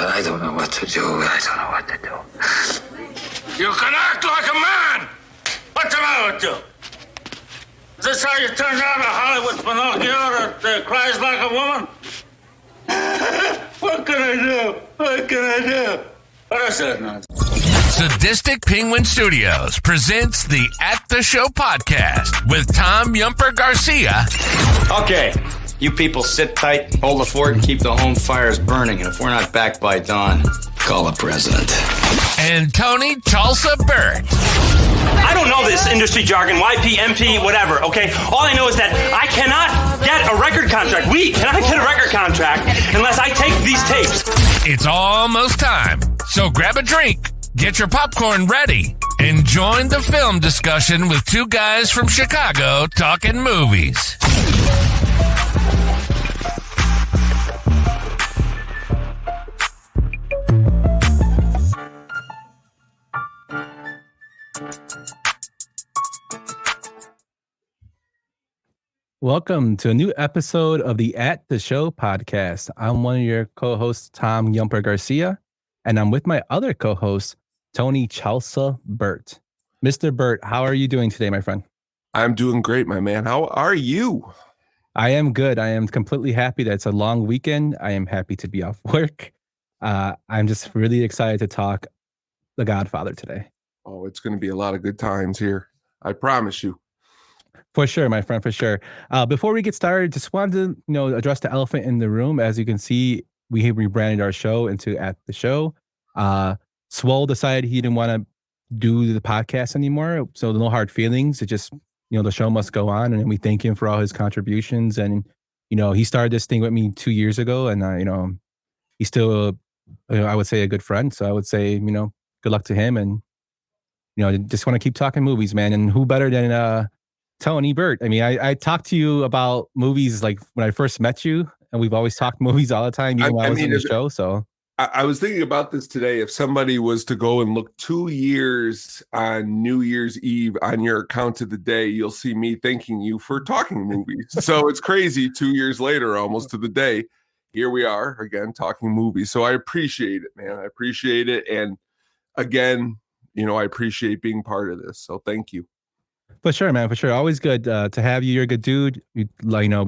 I don't know what to do. I don't know what to do. You can act like a man! What's the matter with you? Is this how you turn down a Hollywood Pinocchio that cries like a woman? What can I do? What can I do? What is that nonsense? Sadistic Penguin Studios presents the At the Show podcast with Tom Yumper Garcia. Okay, you people sit tight, hold the fort, and keep the home fires burning. And if we're not back by dawn, call the president. And Tony Tulsa Burt. I don't know this industry jargon, YP, MP, whatever, okay? All I know is that I cannot get a record contract. We cannot get a record contract unless I take these tapes. It's almost time, so grab a drink, get your popcorn ready, and join the film discussion with two guys from Chicago talking movies. Welcome to a new episode of the At the Show podcast. I'm one of your co-hosts, Tom Yumper Garcia, and I'm with my other co-host, Tony Tulsa Burt. Mr. Burt, how are you doing today, my friend? I'm doing great, my man. How are you? I am good. I am completely happy that it's a long weekend. I am happy to be off work. I'm just really excited to talk The Godfather today. Oh, it's going to be a lot of good times here. I promise you. For sure, my friend, for sure. Before we get started, just wanted to, address the elephant in the room. As you can see, we have rebranded our show into At the Show. Swole decided he didn't want to do the podcast anymore, so no hard feelings. It just, the show must go on, and we thank him for all his contributions. And he started this thing with me 2 years ago, and he's still, I would say, a good friend. So I would say, good luck to him, and just want to keep talking movies, man. And who better than Tony Burt? I mean, I talked to you about movies like when I first met you, and we've always talked movies all the time, even when I was in the show. So I was thinking about this today. If somebody was to go and look 2 years on New Year's Eve on your account of the day, you'll see me thanking you for talking movies. So it's crazy. 2 years later, almost to the day, here we are again talking movies. So I appreciate it, man. I appreciate it. And again, I appreciate being part of this. So thank you. For sure, man. For sure. Always good to have you. You're a good dude. We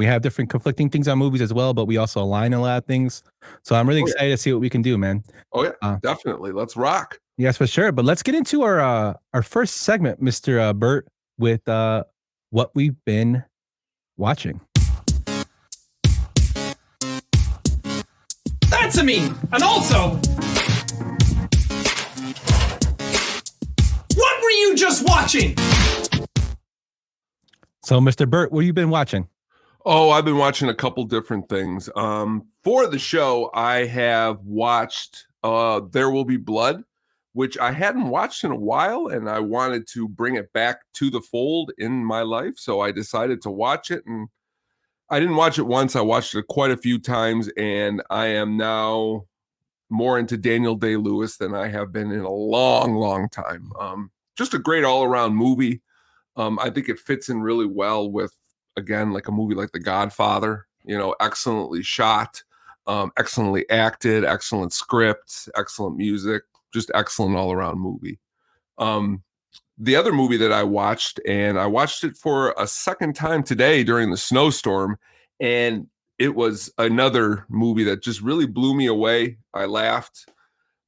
have different conflicting things on movies as well, but we also align a lot of things. So I'm really excited to see what we can do, man. Oh, yeah, definitely. Let's rock. Yes, for sure. But let's get into our first segment, Mr. Burt, with what we've been watching. That's a me. And also, what were you just watching? So, Mr. Burt, what have you been watching? Oh, I've been watching a couple different things. For the show, I have watched There Will Be Blood, which I hadn't watched in a while, and I wanted to bring it back to the fold in my life. So I decided to watch it, and I didn't watch it once. I watched it quite a few times, and I am now more into Daniel Day-Lewis than I have been in a long, long time. Just a great all-around movie. I think it fits in really well with, again, like a movie like The Godfather, excellently shot, excellently acted, excellent script, excellent music, just excellent all around movie. The other movie that I watched, and I watched it for a second time today during the snowstorm, and it was another movie that just really blew me away. I laughed.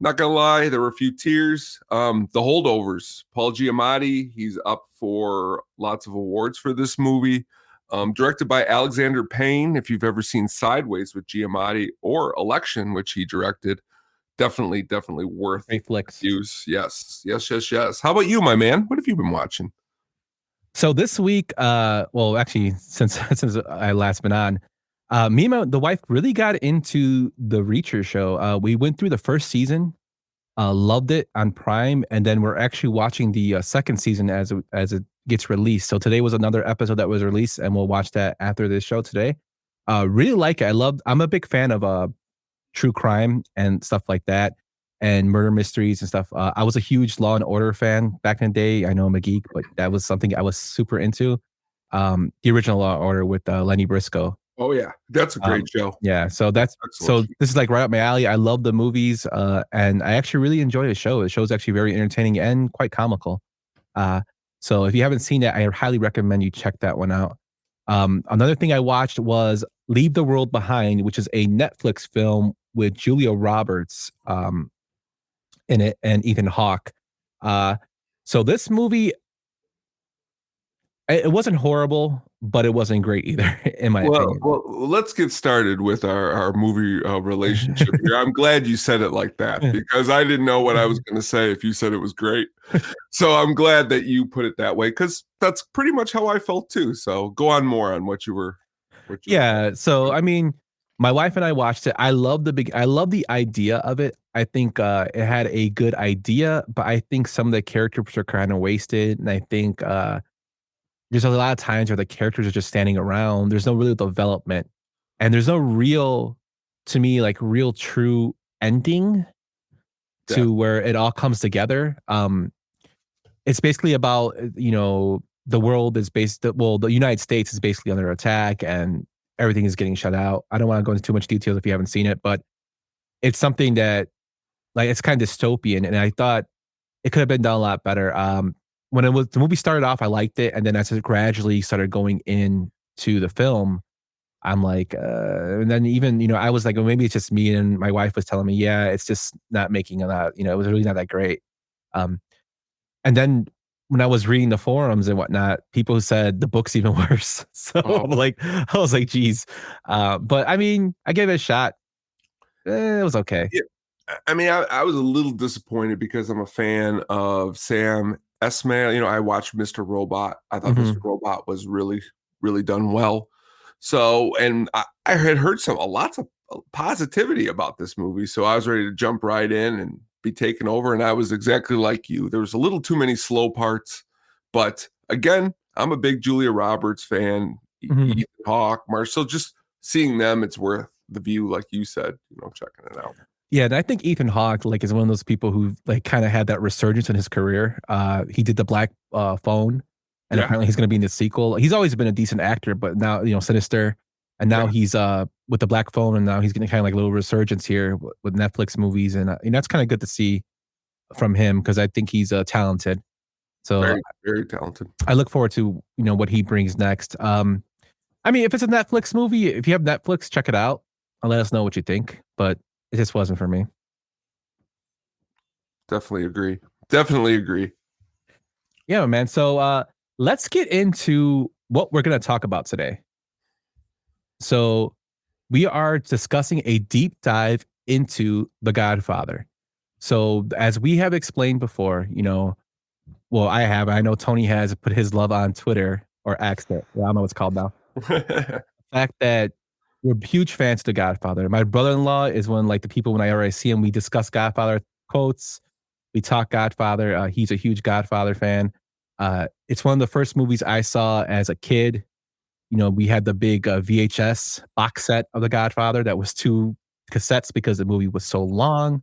Not gonna lie, there were a few tears. The Holdovers, Paul Giamatti, he's up for lots of awards for this movie. Directed by Alexander Payne. If you've ever seen Sideways with Giamatti or Election, which he directed, definitely worth use. Yes. How about you, my man? What have you been watching? So this week, actually, since I last been on, me and the wife really got into the Reacher show. We went through the first season, loved it on Prime, and then we're actually watching the second season as it gets released. So today was another episode that was released, and we'll watch that after this show today. Really like it. I'm a big fan of true crime and stuff like that, and murder mysteries and stuff. I was a huge Law and Order fan back in the day. I know I'm a geek, but that was something I was super into. The original Law and Order with Lenny Briscoe. Oh yeah, that's a great show. Yeah, so Excellent. this is like right up my alley. I love the movies, and I actually really enjoy the show. The show's actually very entertaining and quite comical. Uh, so if you haven't seen it, I highly recommend you check that one out. Another thing I watched was Leave the World Behind, which is a Netflix film with Julia Roberts in it and Ethan Hawke. So this movie, it wasn't horrible, but it wasn't great either, in my opinion. Well, let's get started with our movie relationship here. I'm glad you said it like that because I didn't know what I was going to say if you said it was great. So I'm glad that you put it that way because that's pretty much how I felt too. So go on more on what you were. Yeah. So I mean, my wife and I watched it. I love the idea of it. I think it had a good idea, but I think some of the characters are kind of wasted, and I think there's a lot of times where the characters are just standing around. There's no real development, and there's no real, to me, like real true ending to where it all comes together. It's basically about the world is the United States is basically under attack and everything is getting shut out. I don't want to go into too much details if you haven't seen it, but it's something that like it's kind of dystopian, and I thought it could have been done a lot better. When the movie started off, I liked it, and then as it gradually started going into the film, I'm like, and then even I was like, well, maybe it's just me, and my wife was telling me, yeah, it's just not making a lot. It was really not that great. And then when I was reading the forums and whatnot, people said the book's even worse. So I was like, geez. But I mean, I gave it a shot. It was okay. Yeah. I mean, I was a little disappointed because I'm a fan of Sam Esmail. I watched Mr. Robot. I thought Mr. Robot was really, really done well. So, and I had heard lots of positivity about this movie. So I was ready to jump right in and be taken over. And I was exactly like you. There was a little too many slow parts. But again, I'm a big Julia Roberts fan. Ethan Hawke, Marshall, just seeing them, it's worth the view, like you said, checking it out. Yeah, and I think Ethan Hawke is one of those people who kind of had that resurgence in his career. He did the Black Phone, and apparently he's going to be in the sequel. He's always been a decent actor, but now Sinister, and now he's with the Black Phone, and now he's getting kind of like a little resurgence here with Netflix movies, and that's kind of good to see from him because I think he's talented. So very, very talented. I look forward to what he brings next. I mean, if it's a Netflix movie, if you have Netflix, check it out and let us know what you think. But it just wasn't for me. Definitely agree. Yeah, man. So let's get into what we're going to talk about today. So we are discussing a deep dive into The Godfather. So as we have explained before, I know Tony has put his love on Twitter or X. I don't know what's called now. The fact that we're huge fans of The Godfather. My brother-in-law is one the people when I already see him, we discuss Godfather quotes. We talk Godfather. He's a huge Godfather fan. It's one of the first movies I saw as a kid. We had the big VHS box set of The Godfather that was 2 cassettes because the movie was so long.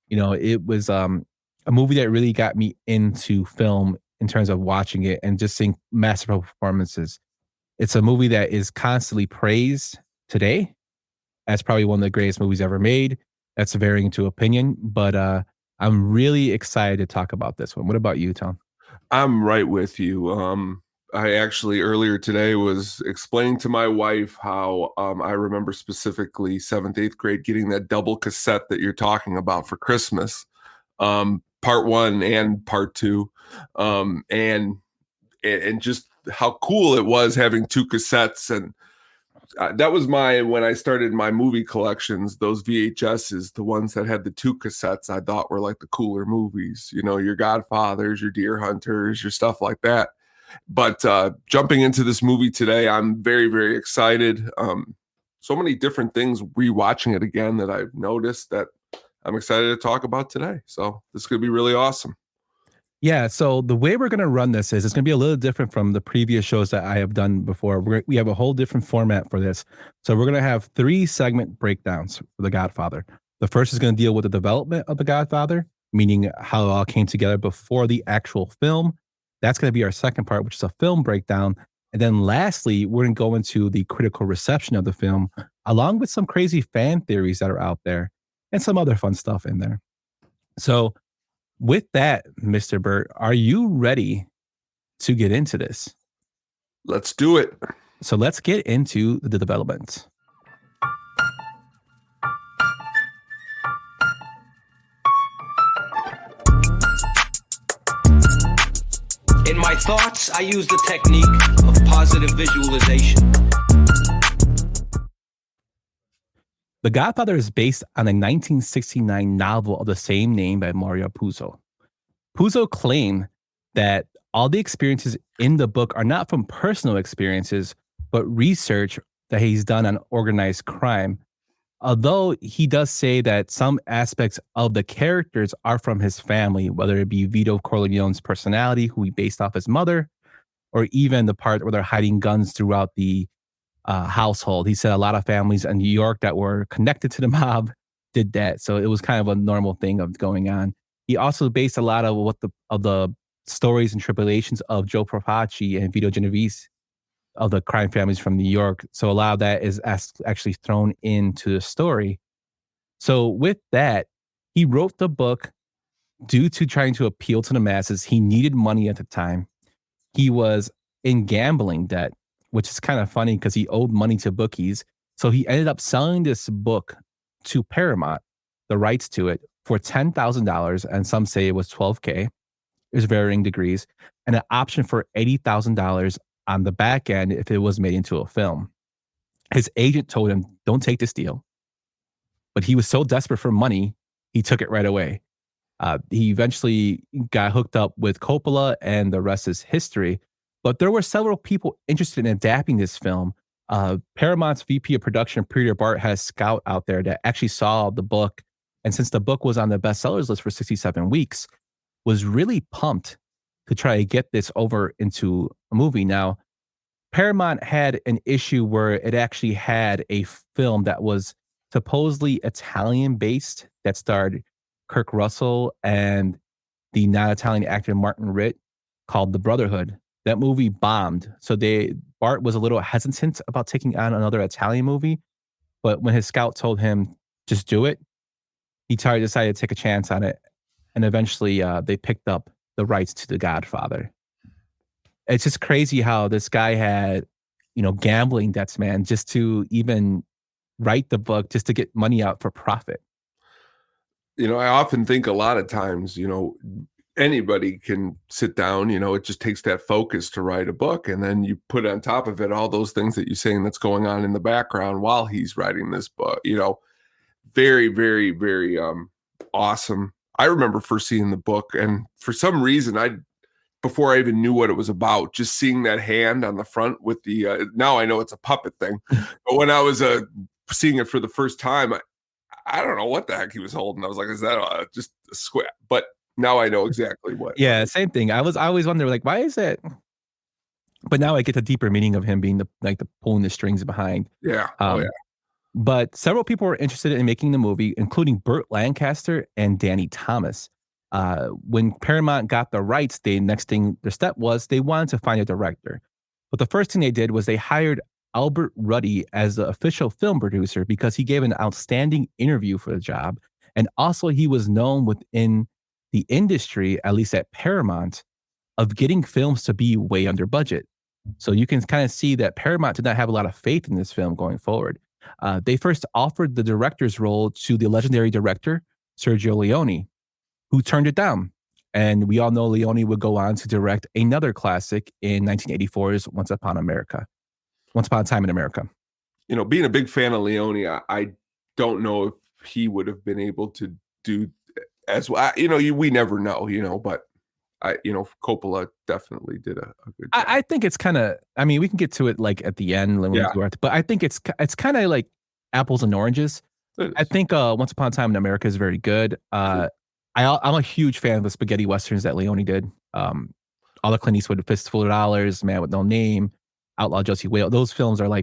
It was a movie that really got me into film in terms of watching it and just seeing masterful performances. It's a movie that is constantly praised today as probably one of the greatest movies ever made. That's varying to opinion, but I'm really excited to talk about this one. What about you, Tom? I'm right with you. I actually earlier today was explaining to my wife how I remember specifically 7th, 8th grade getting that double cassette that you're talking about for Christmas, part 1 and part 2, and just how cool it was having 2 cassettes. And that was when I started my movie collections, those VHSs, the ones that had the 2 cassettes, I thought were like the cooler movies, your Godfathers, your Deer Hunters, your stuff like that. But jumping into this movie today, I'm very, very excited. So many different things rewatching it again that I've noticed that I'm excited to talk about today. So this is going to be really awesome. Yeah, so the way we're going to run this is it's going to be a little different from the previous shows that I have done before. We have a whole different format for this. So we're going to have 3 segment breakdowns for The Godfather. The first is going to deal with the development of The Godfather, meaning how it all came together before the actual film. That's going to be our second part, which is a film breakdown. And then lastly, we're going to go into the critical reception of the film, along with some crazy fan theories that are out there and some other fun stuff in there. So with that, Mr. Burt, are you ready to get into this? Let's do it. So let's get into the development. In my thoughts, I use the technique of positive visualization. The Godfather is based on a 1969 novel of the same name by Mario Puzo. Puzo claimed that all the experiences in the book are not from personal experiences, but research that he's done on organized crime. Although he does say that some aspects of the characters are from his family, whether it be Vito Corleone's personality, who he based off his mother, or even the part where they're hiding guns throughout the household. He said a lot of families in New York that were connected to the mob did that. So it was kind of a normal thing of going on. He also based a lot of the stories and tribulations of Joe Profaci and Vito Genovese of the crime families from New York. So a lot of that is actually thrown into the story. So with that, he wrote the book due to trying to appeal to the masses. He needed money at the time. He was in gambling debt, which is kind of funny because he owed money to bookies. So he ended up selling this book to Paramount, the rights to it, for $10,000. And some say it was $12K. There's varying degrees. And an option for $80,000 on the back end if it was made into a film. His agent told him, don't take this deal. But he was so desperate for money, he took it right away. He eventually got hooked up with Coppola, and the rest is history. But there were several people interested in adapting this film. Paramount's VP of production, Peter Bart, had a scout out there that actually saw the book. And since the book was on the bestsellers list for 67 weeks, was really pumped to try to get this over into a movie. Now, Paramount had an issue where it actually had a film that was supposedly Italian-based that starred Kirk Russell and the non-Italian actor Martin Ritt called The Brotherhood. That movie bombed. So Bart was a little hesitant about taking on another Italian movie, but when his scout told him, just do it, he decided to take a chance on it. And eventually they picked up the rights to The Godfather. It's just crazy how this guy had, gambling debts, man, just to even write the book, just to get money out for profit. I often think a lot of times, anybody can sit down, it just takes that focus to write a book. And then you put on top of it all those things that you're saying that's going on in the background while he's writing this book, very, very, very awesome. I remember first seeing the book, and for some reason, before I even knew what it was about, just seeing that hand on the front with the, now I know it's a puppet thing, but when I was seeing it for the first time, I don't know what the heck he was holding. I was like, is that just a square? But now I know exactly what. Yeah, same thing. I always wonder, like, why is it? But now I get the deeper meaning of him being the pulling the strings behind. Yeah. Yeah. But several people were interested in making the movie, including Burt Lancaster and Danny Thomas. When Paramount got the rights, their step was they wanted to find a director. But the first thing they did was they hired Albert Ruddy as the official film producer because he gave an outstanding interview for the job. And also he was known within the industry, at least at Paramount, of getting films to be way under budget. So you can kind of see that Paramount did not have a lot of faith in this film going forward. They first offered the director's role to the legendary director, Sergio Leone, who turned it down. And we all know Leone would go on to direct another classic in 1984's Once Upon a Time in America. Being a big fan of Leone, I don't know if he would have been able to do as well. We never know, but Coppola definitely did a good job. I think it's kind of, we can get to it like at the end, but I think it's kind of like apples and oranges. I think Once Upon a Time in America is very good. I'm a huge fan of the spaghetti westerns that Leone did. All the Clint Eastwood, Fistful of Dollars, Man with No Name, Outlaw Josie Whale. Those films are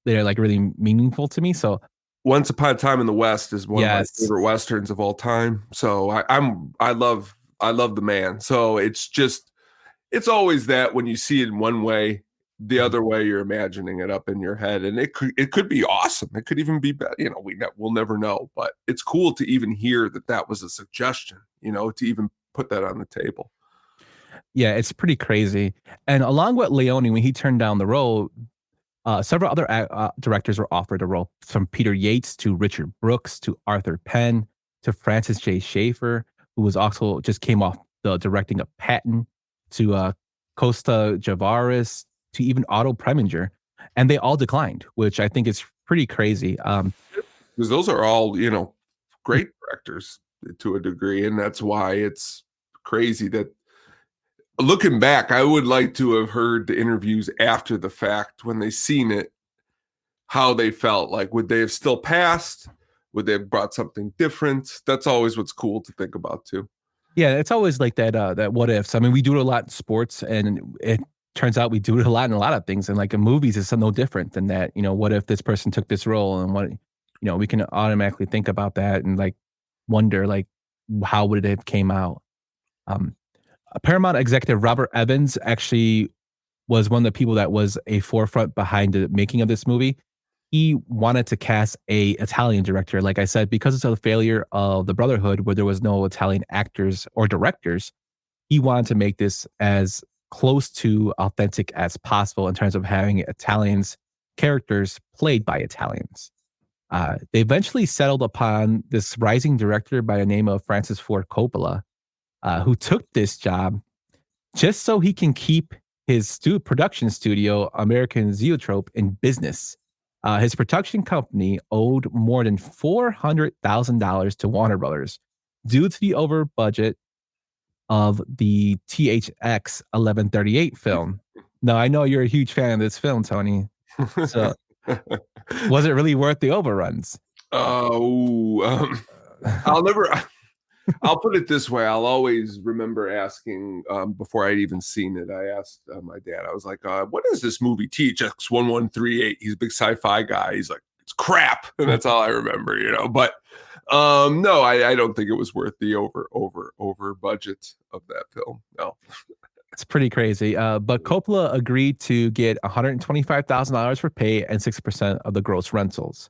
they're really meaningful to me. So Once Upon a Time in the West is one of my favorite westerns of all time. So I love the man. So it's always that when you see it in one way, the other way you're imagining it up in your head, and it could be awesome. It could even be better. We'll never know, but it's cool to even hear that was a suggestion, to even put that on the table. Yeah, it's pretty crazy. And along with Leone, when he turned down the role, several other directors were offered a role, from Peter Yates to Richard Brooks to Arthur Penn to Francis J. Schaefer, who was also just came off the directing of Patton, to Costa Javaris, to even Otto Preminger, and they all declined, which I think is pretty crazy. Because those are all, great directors to a degree, and that's why it's crazy that, looking back, I would like to have heard the interviews after the fact when they seen it, how they felt. Like, would they have still passed? Would they have brought something different? That's always what's cool to think about too. Yeah, it's always like that what ifs. I mean, we do it a lot in sports, and it turns out we do it a lot in a lot of things. And like in movies, it's no different than that. What if this person took this role, and we can automatically think about that and like wonder like how would it have came out. Paramount executive Robert Evans actually was one of the people that was a forefront behind the making of this movie. He wanted to cast a Italian director, like I said, because it's a failure of the Brotherhood, where there was no Italian actors or directors. He wanted to make this as close to authentic as possible in terms of having Italians characters played by Italians. They eventually settled upon this rising director by the name of Francis Ford Coppola, who took this job just so he can keep his production studio, American Zoetrope, in business. His production company owed more than $400,000 to Warner Brothers due to the over budget of the THX 1138 film. Now, I know you're a huge fan of this film, Tony. So, was it really worth the overruns? I'll put it this way. I'll always remember asking, before I'd even seen it, I asked my dad, I was like, what is this movie, THX 1138? He's a big sci-fi guy. He's like, it's crap. And that's all I remember, But no, I don't think it was worth the over budget of that film. No. It's pretty crazy. But Coppola agreed to get $125,000 for pay and 6% of the gross rentals.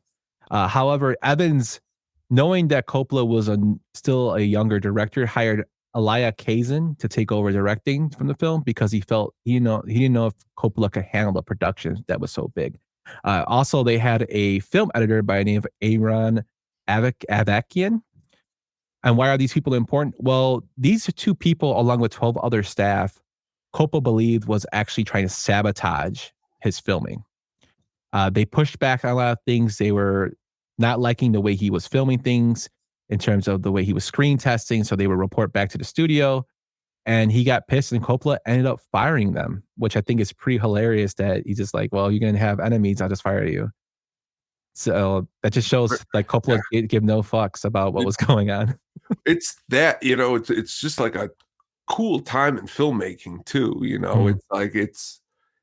However, Evans, knowing that Coppola was still a younger director, hired Elia Kazan to take over directing from the film because he felt he didn't know if Coppola could handle the production that was so big. Also, they had a film editor by the name of Aaron Avakian. And why are these people important? Well, these two people, along with 12 other staff, Coppola believed was actually trying to sabotage his filming. They pushed back on a lot of things. They were not liking the way he was filming things in terms of the way he was screen testing. So they would report back to the studio, and he got pissed, and Coppola ended up firing them, which I think is pretty hilarious that he's just like, well, you're going to have enemies, I'll just fire you. So that just shows like Coppola give no fucks about what was going on. It's that, it's just like a cool time in filmmaking too. It's like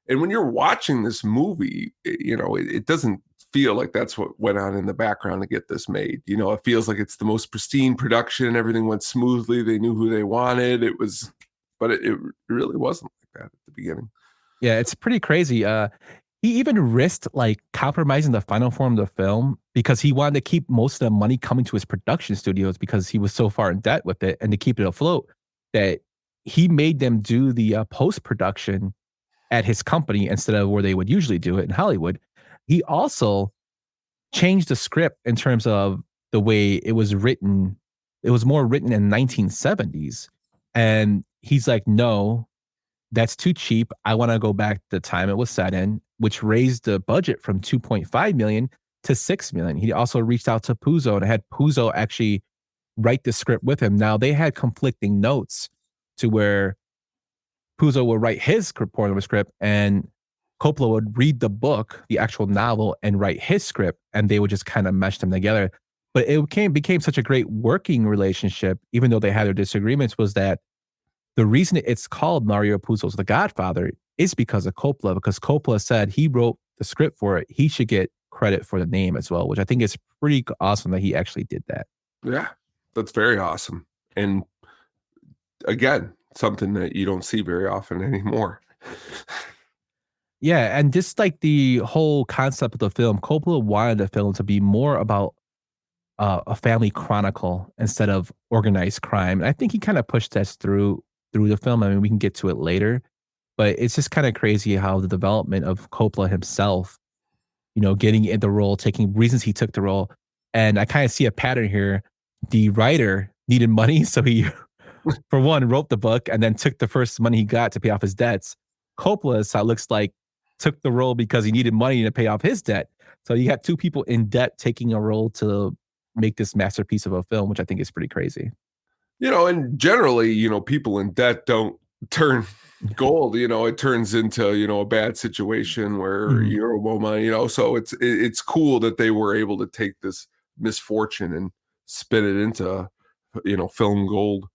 and when you're watching this movie, it doesn't feel like that's what went on in the background to get this made. It feels like it's the most pristine production. Everything went smoothly. They knew who they wanted. But it really wasn't like that at the beginning. Yeah, it's pretty crazy. He even risked like compromising the final form of the film because he wanted to keep most of the money coming to his production studios because he was so far in debt with it, and to keep it afloat, that he made them do the post-production at his company instead of where they would usually do it in Hollywood. He also changed the script in terms of the way it was written. It was more written in 1970s. And he's like, no, that's too cheap. I want to go back to the time it was set in, which raised the budget from $2.5 million to $6 million. He also reached out to Puzo and had Puzo actually write the script with him. Now, they had conflicting notes to where Puzo would write his part of the script, and Coppola would read the book, the actual novel, and write his script, and they would just kind of mesh them together. But it became such a great working relationship, even though they had their disagreements, was that the reason it's called Mario Puzo's The Godfather is because of Coppola, because Coppola said he wrote the script for it. He should get credit for the name as well, which I think is pretty awesome that he actually did that. Yeah, that's very awesome. And again, something that you don't see very often anymore. Yeah, and just like the whole concept of the film, Coppola wanted the film to be more about a family chronicle instead of organized crime. And I think he kind of pushed that through the film. I mean, we can get to it later, but it's just kind of crazy how the development of Coppola himself, getting in the role, taking reasons he took the role, and I kind of see a pattern here. The writer needed money, so he, for one, wrote the book and then took the first money he got to pay off his debts. Coppola, so it looks like, took the role because he needed money to pay off his debt. So you got two people in debt taking a role to make this masterpiece of a film, which I think is pretty crazy. And generally, people in debt don't turn gold. It turns into, a bad situation where you're a woman, so it's cool that they were able to take this misfortune and spin it into, film gold.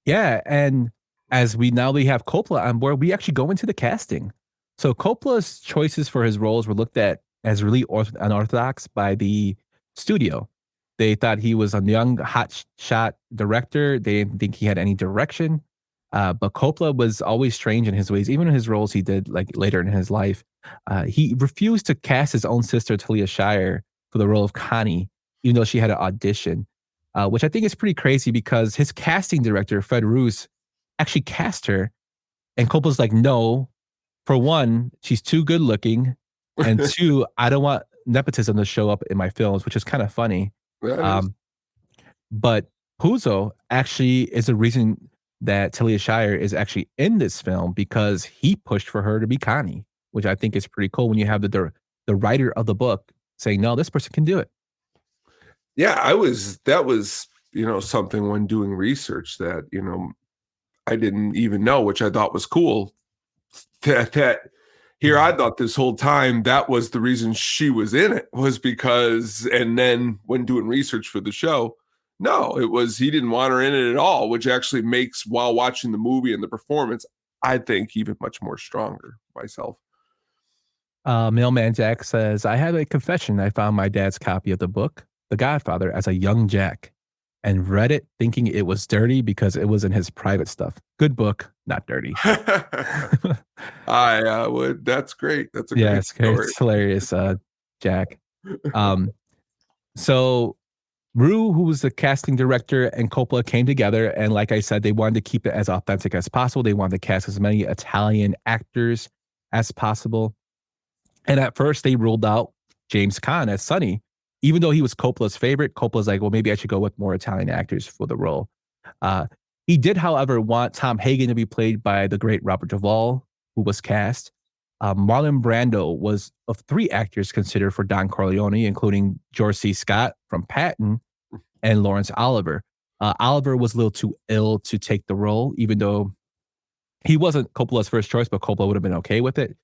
Yeah. And as we have Coppola on board, we actually go into the casting. So Coppola's choices for his roles were looked at as really unorthodox by the studio. They thought he was a young, hot-shot director. They didn't think he had any direction. But Coppola was always strange in his ways. Even in his roles he did like later in his life, he refused to cast his own sister, Talia Shire, for the role of Connie, even though she had an audition, which I think is pretty crazy because his casting director, Fred Roos, actually cast her. And Coppola's like, no, for one, she's too good looking. And two, I don't want nepotism to show up in my films, which is kind of funny. But Puzo actually is the reason that Talia Shire is actually in this film because he pushed for her to be Connie, which I think is pretty cool when you have the writer of the book saying, no, this person can do it. Yeah, that was, something when doing research that, I didn't even know, which I thought was cool. That here, I thought this whole time that was the reason she was in it was because, and then when doing research for the show, no, it was, he didn't want her in it at all, which actually makes, while watching the movie and the performance, I think even much more stronger myself. Mailman Jack says, I have a confession. I found my dad's copy of the book, The Godfather, as a young Jack and read it thinking it was dirty because it was in his private stuff. Good book, not dirty. I would. That's great. That's a great story. It's hilarious, Jack. So Rue, who was the casting director, and Coppola came together, and like I said, they wanted to keep it as authentic as possible. They wanted to cast as many Italian actors as possible. And at first, they ruled out James Caan as Sonny. Even though he was Coppola's favorite, Coppola's like, well, maybe I should go with more Italian actors for the role. He did, however, want Tom Hagen to be played by the great Robert Duvall, who was cast. Marlon Brando was of three actors considered for Don Corleone, including George C. Scott from Patton and Lawrence Oliver. Oliver was a little too ill to take the role, even though he wasn't Coppola's first choice, but Coppola would have been okay with it.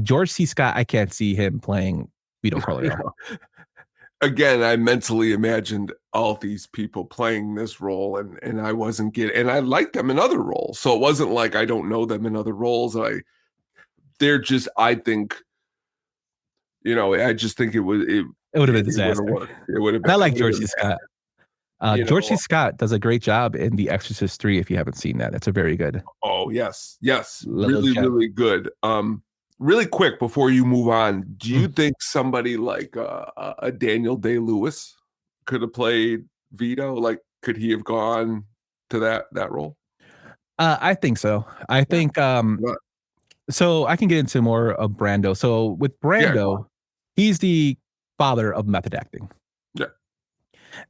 George C. Scott, I can't see him playing Vito Corleone. Again, I mentally imagined all these people playing this role, and I wasn't getting, and I liked them in other roles. So it wasn't like I don't know them in other roles. They're just, I think, I just think it would have been a disaster. It would have been. I like George C. Scott. George C. Scott does a great job in The Exorcist 3. If you haven't seen that, that's a very good. Oh yes, really good. Really quick before you move on, do you think somebody like a Daniel Day-Lewis could have played Vito? Like, could he have gone to that role? I think so. I think so I can get into more of Brando. So with Brando, he's the father of method acting. Yeah.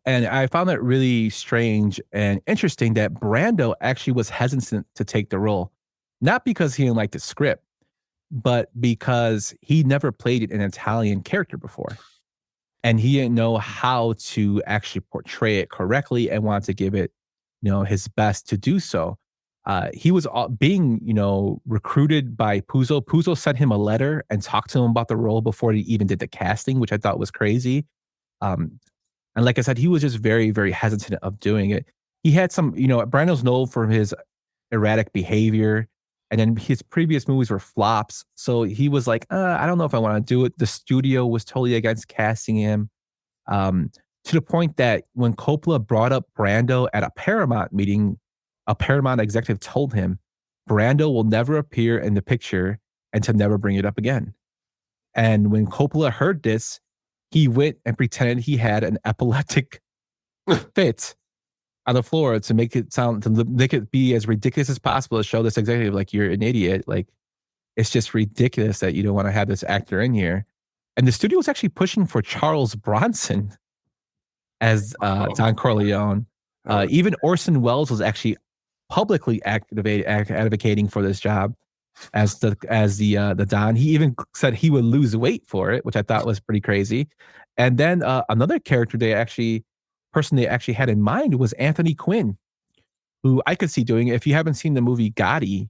And I found that really strange and interesting that Brando actually was hesitant to take the role. Not because he didn't like the script, but because he never played an Italian character before. And he didn't know how to actually portray it correctly and wanted to give it, his best to do so. He was being, recruited by Puzo. Puzo sent him a letter and talked to him about the role before he even did the casting, which I thought was crazy. And like I said, he was just very, very hesitant of doing it. He had some, Brando's known for his erratic behavior. And then his previous movies were flops. So he was like, I don't know if I want to do it. The studio was totally against casting him. To the point that when Coppola brought up Brando at a Paramount meeting, a Paramount executive told him, Brando will never appear in the picture and to never bring it up again. And when Coppola heard this, he went and pretended he had an epileptic fit on the floor to make it be as ridiculous as possible to show this executive like you're an idiot. Like it's just ridiculous that you don't want to have this actor in here. And the studio was actually pushing for Charles Bronson as Don Corleone. Even Orson Welles was actually publicly advocating for this job as the Don. He even said he would lose weight for it, which I thought was pretty crazy. And then another character they actually had in mind was Anthony Quinn, who I could see doing it. If you haven't seen the movie Gotti,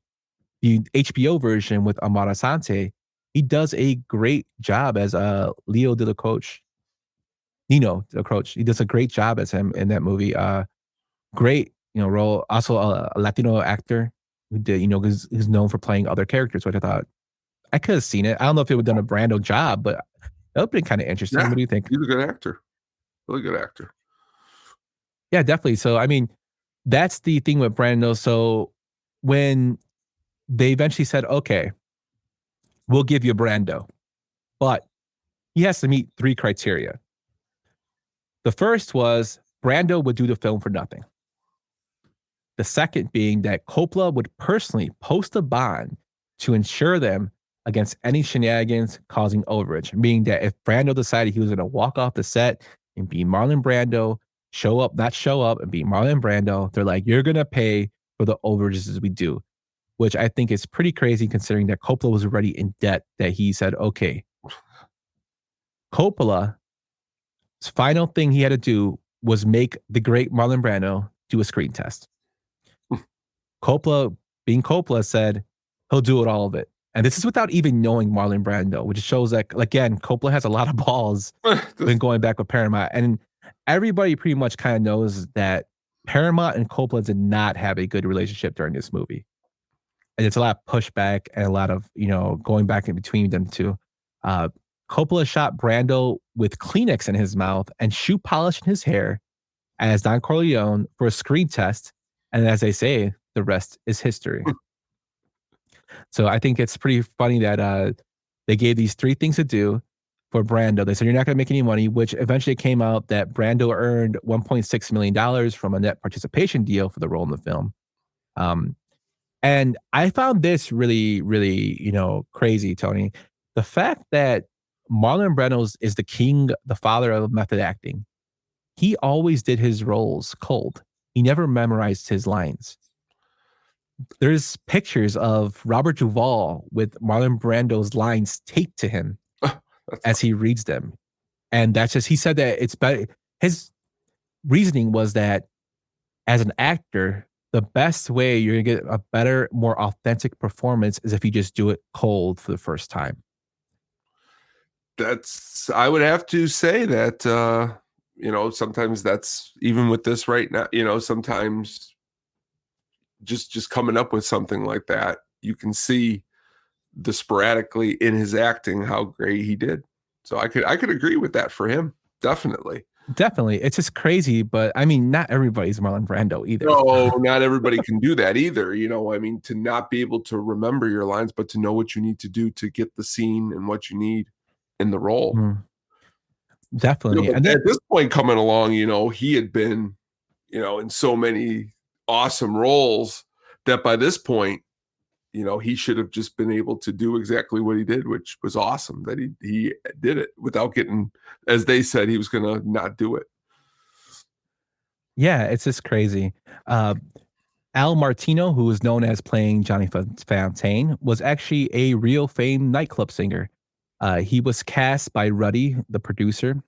the HBO version with Amara Asante, he does a great job as Nino de la Croce. He does a great job as him in that movie. Great, role. Also a Latino actor who did, who's known for playing other characters, which I thought I could have seen it. I don't know if it would have done a Brando job, but that would have been kind of interesting. Yeah, what do you think? He's a good actor. Really good actor. Yeah, definitely. So, I mean, that's the thing with Brando. So when they eventually said, okay, we'll give you Brando, but he has to meet 3 criteria. The first was Brando would do the film for nothing. The second being that Coppola would personally post a bond to insure them against any shenanigans causing overage, meaning that if Brando decided he was going to walk off the set and be Marlon Brando, not show up and be Marlon Brando, they're like, you're going to pay for the overages as we do, which I think is pretty crazy considering that Coppola was already in debt, that he said, okay. Coppola's final thing he had to do was make the great Marlon Brando do a screen test. Coppola, being Coppola, said he'll do it, all of it. And this is without even knowing Marlon Brando, which shows that, again, Coppola has a lot of balls when going back with Paramount. And everybody pretty much kind of knows that Paramount and Coppola did not have a good relationship during this movie. And it's a lot of pushback and a lot of, going back in between them two. Coppola shot Brando with Kleenex in his mouth and shoe polish in his hair as Don Corleone for a screen test. And as they say, the rest is history. So I think it's pretty funny that they gave these 3 things to do for Brando. They said, you're not going to make any money, which eventually came out that Brando earned $1.6 million from a net participation deal for the role in the film. And I found this really, really, crazy, Tony. The fact that Marlon Brando is the king, the father of method acting. He always did his roles cold. He never memorized his lines. There's pictures of Robert Duvall with Marlon Brando's lines taped to him as he reads them. And that's just, he said that it's better. His reasoning was that as an actor, the best way you're going to get a better, more authentic performance is if you just do it cold for the first time. I would have to say that, sometimes that's even with this right now, sometimes just coming up with something like that, you can see the sporadically in his acting how great he did. So I could agree with that for him. Definitely. It's just crazy, but I mean, not everybody's Marlon Brando either. No, not everybody can do that either. To not be able to remember your lines, but to know what you need to do to get the scene and what you need in the role. Definitely. And at this point coming along, he had been, in so many awesome roles that by this point, he should have just been able to do exactly what he did, which was awesome that he did it without getting, as they said, he was going to not do it. Yeah, it's just crazy. Al Martino, who was known as playing Johnny Fontaine, was actually a real famed nightclub singer. He was cast by Ruddy, the producer.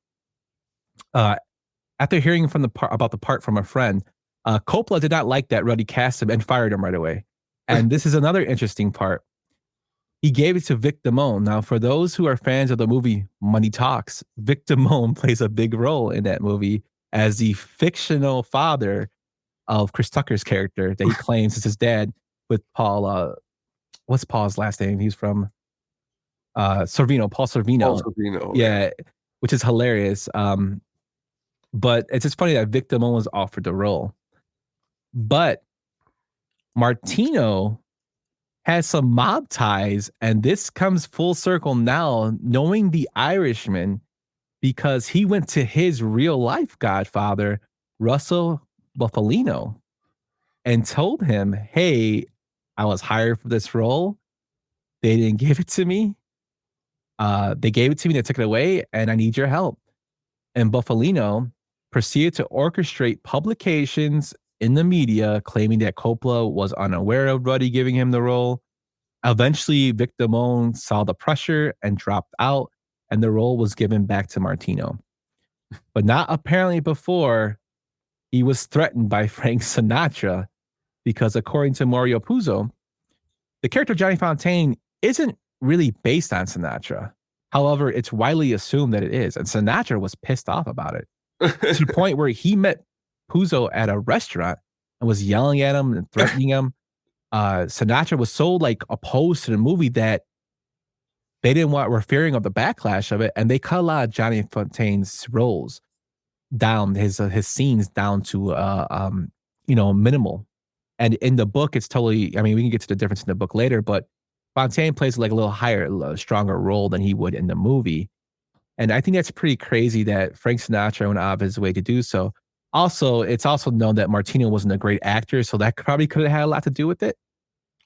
After hearing about the part from a friend, Coppola did not like that Ruddy cast him and fired him right away. And this is another interesting part. He gave it to Vic Damone. Now, for those who are fans of the movie Money Talks, Vic Damone plays a big role in that movie as the fictional father of Chris Tucker's character that he claims is his dad with Paul. What's Paul's last name? He's from Sorvino, Paul Sorvino. Paul Sorvino. Yeah, which is hilarious. But it's just funny that Vic Damone was offered the role. But Martino has some mob ties, and this comes full circle now, knowing the Irishman, because he went to his real life godfather, Russell Buffalino, and told him, "Hey, I was hired for this role. They didn't give it to me. They gave it to me, they took it away, and I need your help." And Buffalino proceeded to orchestrate publications in the media claiming that Coppola was unaware of Ruddy giving him the role. Eventually, Vic Damone saw the pressure and dropped out, and the role was given back to Martino. But not apparently before he was threatened by Frank Sinatra, because according to Mario Puzo, the character Johnny Fontaine isn't really based on Sinatra. However, it's widely assumed that it is, and Sinatra was pissed off about it to the point where he met Puzo at a restaurant and was yelling at him and threatening him. Sinatra was so like opposed to the movie that they didn't were fearing of the backlash of it, and they cut a lot of Johnny Fontaine's roles down, his scenes down to minimal. And in the book, it's totally. I mean, we can get to the difference in the book later, but Fontaine plays like a little higher, stronger role than he would in the movie. And I think that's pretty crazy that Frank Sinatra went out of his way to do so. Also, it's also known that Martino wasn't a great actor, so that probably could have had a lot to do with it.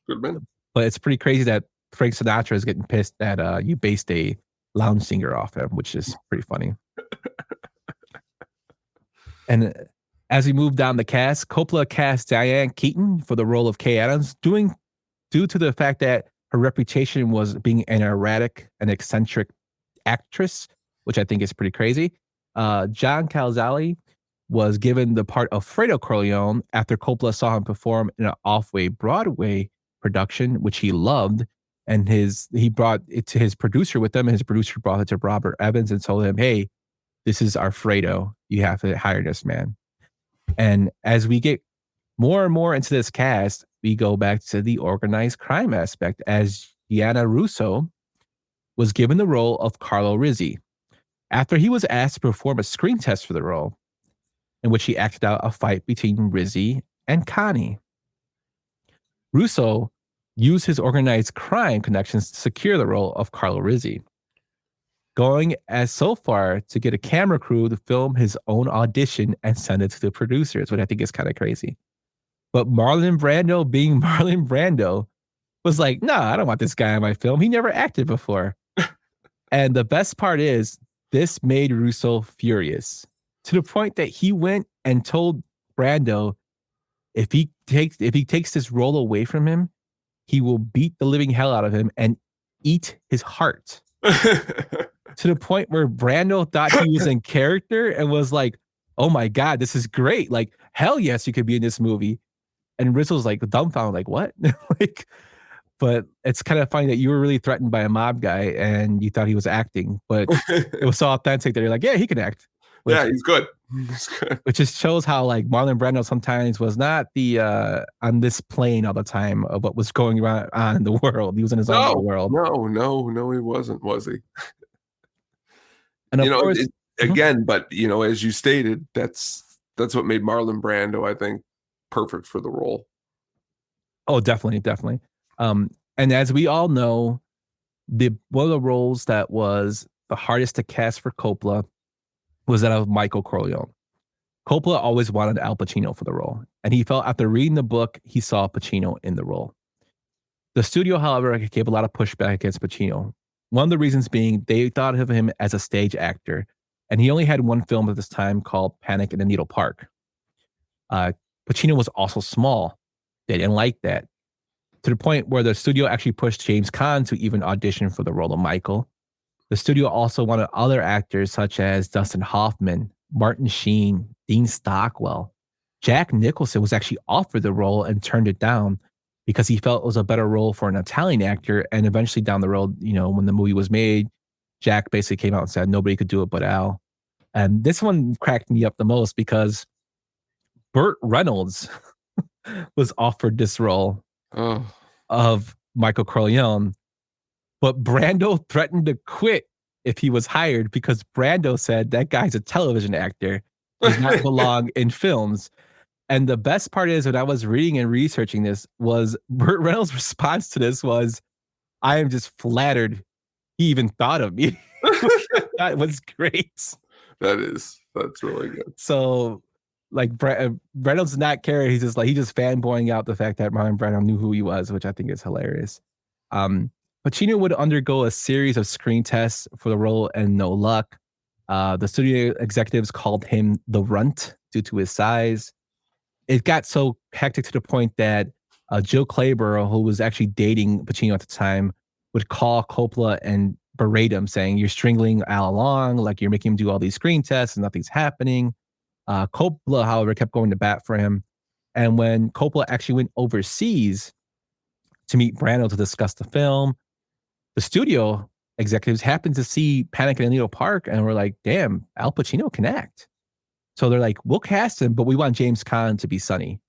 Good man. But it's pretty crazy that Frank Sinatra is getting pissed that you based a lounge singer off him, which is pretty funny. And as we move down the cast, Coppola cast Diane Keaton for the role of Kay Adams, due to the fact that her reputation was being an erratic and eccentric actress, which I think is pretty crazy. John Cazale was given the part of Fredo Corleone after Coppola saw him perform in an off-way Broadway production, which he loved, and he brought it to his producer with him, and his producer brought it to Robert Evans and told him, "Hey, this is our Fredo. You have to hire this man." And as we get more and more into this cast, we go back to the organized crime aspect, as Gianna Russo was given the role of Carlo Rizzi after he was asked to perform a screen test for the role, in which he acted out a fight between Rizzi and Connie. Russo used his organized crime connections to secure the role of Carlo Rizzi, going as so far to get a camera crew to film his own audition and send it to the producers, which I think is kind of crazy. But Marlon Brando, being Marlon Brando, was like, "No, I don't want this guy in my film. He never acted before." And the best part is, this made Russo furious to the point that he went and told Brando if he takes this role away from him, he will beat the living hell out of him and eat his heart. To the point where Brando thought he was in character and was like, "Oh my God, this is great. Like, hell yes, you could be in this movie." And Rizzo's like dumbfounded, like, "What?" Like, but it's kind of funny that you were really threatened by a mob guy and you thought he was acting, but it was so authentic that you're like, "Yeah, he can act." Yeah, he's good. He's good. Which just shows how like Marlon Brando sometimes was not the on this plane all the time of what was going on in the world. He was in his own little world. No, he wasn't, was he? And of course, again, but as you stated, that's what made Marlon Brando, I think, perfect for the role. Oh, definitely. And as we all know, one of the roles that was the hardest to cast for Coppola was that of Michael Corleone. Coppola always wanted Al Pacino for the role, and he felt after reading the book, he saw Pacino in the role. The studio, however, gave a lot of pushback against Pacino. One of the reasons being they thought of him as a stage actor, and he only had one film at this time called Panic in the Needle Park. Pacino was also small. They didn't like that, to the point where the studio actually pushed James Caan to even audition for the role of Michael. The studio also wanted other actors such as Dustin Hoffman, Martin Sheen, Dean Stockwell. Jack Nicholson was actually offered the role and turned it down because he felt it was a better role for an Italian actor. And eventually down the road, when the movie was made, Jack basically came out and said nobody could do it but Al. And this one cracked me up the most because Burt Reynolds was offered this role of Michael Corleone, but Brando threatened to quit if he was hired because Brando said that guy's a television actor. Does not belong in films. And the best part is when I was reading and researching this was Burt Reynolds' response to this was, I am just flattered he even thought of me. That was great. That's really good. So like Reynolds did not care. He's just fanboying out the fact that Marlon Brando knew who he was, which I think is hilarious. Pacino would undergo a series of screen tests for the role and no luck. The studio executives called him the runt due to his size. It got so hectic to the point that Jill Clayburgh, who was actually dating Pacino at the time, would call Coppola and berate him, saying, "You're stringing Al along, like you're making him do all these screen tests and nothing's happening." Coppola, however, kept going to bat for him. And when Coppola actually went overseas to meet Brando to discuss the film, the studio executives happened to see Panic in Needle Park and were like, damn, Al Pacino can act. So they're like, we'll cast him, but we want James Caan to be Sonny.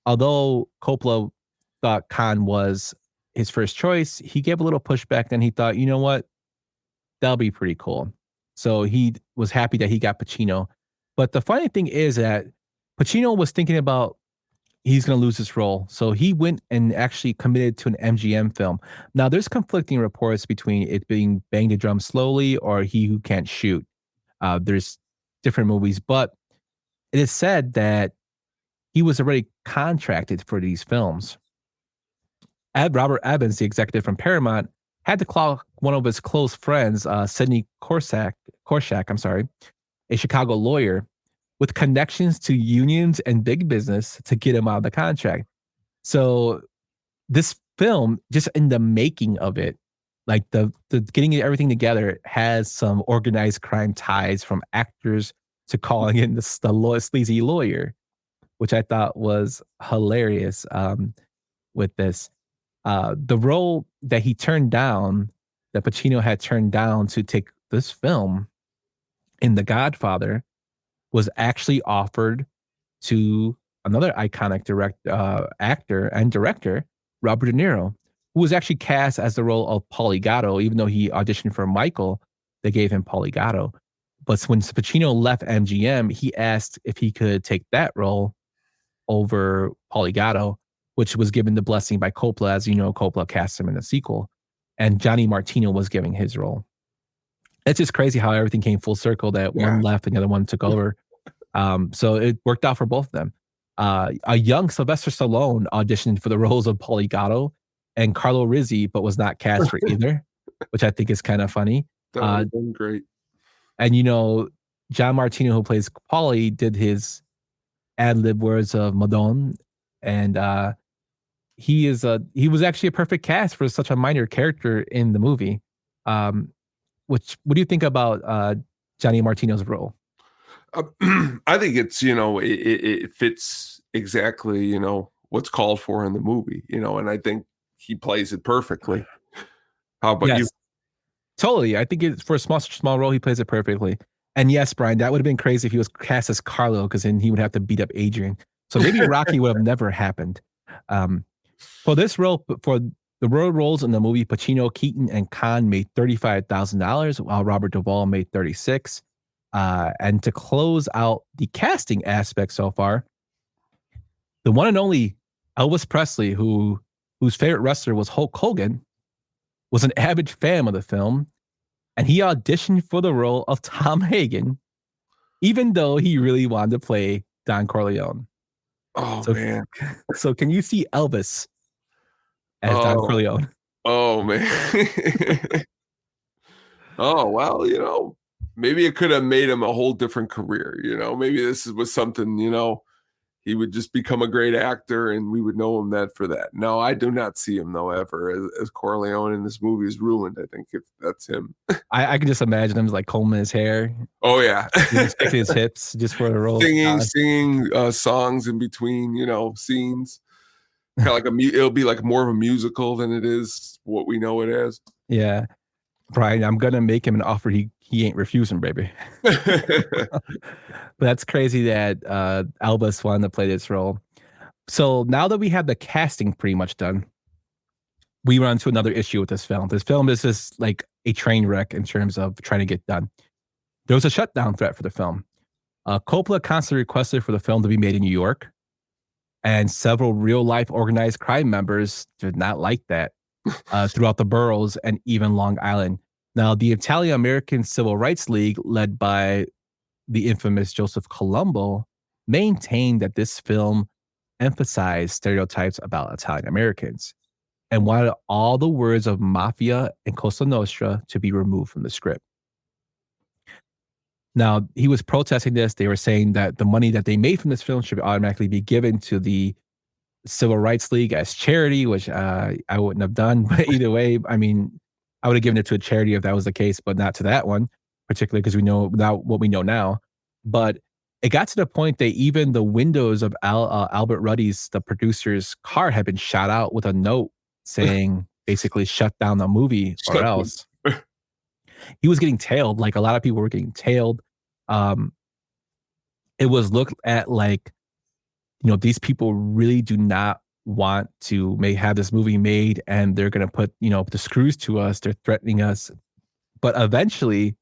Although Coppola thought Caan was his first choice, he gave a little pushback. Then he thought, you know what? That'll be pretty cool. So he was happy that he got Pacino. But the funny thing is that Pacino was thinking about he's going to lose his role. So he went and actually committed to an MGM film. Now, there's conflicting reports between it being Bang the Drum Slowly or He Who Can't Shoot. There's different movies, but it is said that he was already contracted for these films. Robert Evans, the executive from Paramount, had to call one of his close friends, Sidney Korshak, a Chicago lawyer with connections to unions and big business to get him out of the contract. So this film, just in the making of it, like the getting everything together, has some organized crime ties from actors to calling in the sleazy lawyer, which I thought was hilarious with this. The role that he turned down, that Pacino had turned down to take this film in The Godfather, was actually offered to another iconic actor and director, Robert De Niro, who was actually cast as the role of Paulie Gatto. Even though he auditioned for Michael, they gave him Paulie Gatto. But when Pacino left MGM, he asked if he could take that role over Paulie Gatto, which was given the blessing by Coppola. As you know, Coppola cast him in the sequel, and Johnny Martino was giving his role. It's just crazy how everything came full circle, that one left and the other one took over. So it worked out for both of them. A young Sylvester Stallone auditioned for the roles of Paulie Gatto and Carlo Rizzi, but was not cast for either, which I think is kind of funny. That would have been great. And, you know, John Martino, who plays Paulie, did his ad-lib words of Madone. And he was actually a perfect cast for such a minor character in the movie. What do you think about Johnny Martino's role? I think it's, it fits exactly, what's called for in the movie, and I think he plays it perfectly. How about you? Totally. I think for a small role, he plays it perfectly. And yes, Brian, that would have been crazy if he was cast as Carlo, because then he would have to beat up Adrian. So maybe Rocky would have never happened. For this role, for the road roles in the movie, Pacino, Keaton, and Caan made $35,000, while Robert Duvall made $36,000. And to close out the casting aspect so far, the one and only Elvis Presley, whose favorite wrestler was Hulk Hogan, was an avid fan of the film, and he auditioned for the role of Tom Hagen, even though he really wanted to play Don Corleone. Oh, man. So can you see Elvis as Don Corleone? Oh, man. Oh, well, maybe it could have made him a whole different career. Maybe this was something, he would just become a great actor and we would know him for that. No, I do not see him, though, ever as Corleone, and this movie is ruined, I think, if that's him. I can just imagine him like combing his hair. Oh, yeah. Sticking his hips just for the role. Singing songs in between, scenes. Kind of like it'll be like more of a musical than it is what we know it as. Yeah. Brian, I'm going to make him an offer he ain't refusing, baby. But that's crazy that Elvis wanted to play this role. So now that we have the casting pretty much done, we run into another issue with this film. This film is just like a train wreck in terms of trying to get done. There was a shutdown threat for the film. Coppola constantly requested for the film to be made in New York, and several real-life organized crime members did not like that throughout the boroughs and even Long Island. Now, the Italian-American Civil Rights League, led by the infamous Joseph Colombo, maintained that this film emphasized stereotypes about Italian Americans and wanted all the words of mafia and Cosa Nostra to be removed from the script. Now, he was protesting this. They were saying that the money that they made from this film should automatically be given to the Civil Rights League as charity, which I wouldn't have done. But either way, I mean, I would have given it to a charity if that was the case, but not to that one, particularly because we know now what we know now. But it got to the point that even the windows of Albert Ruddy's, the producer's car, had been shot out with a note saying basically shut down the movie or else. He was getting tailed. Like a lot of people were getting tailed. It was looked at like, these people really do not want to have this movie made, and they're going to put, the screws to us. They're threatening us. But eventually,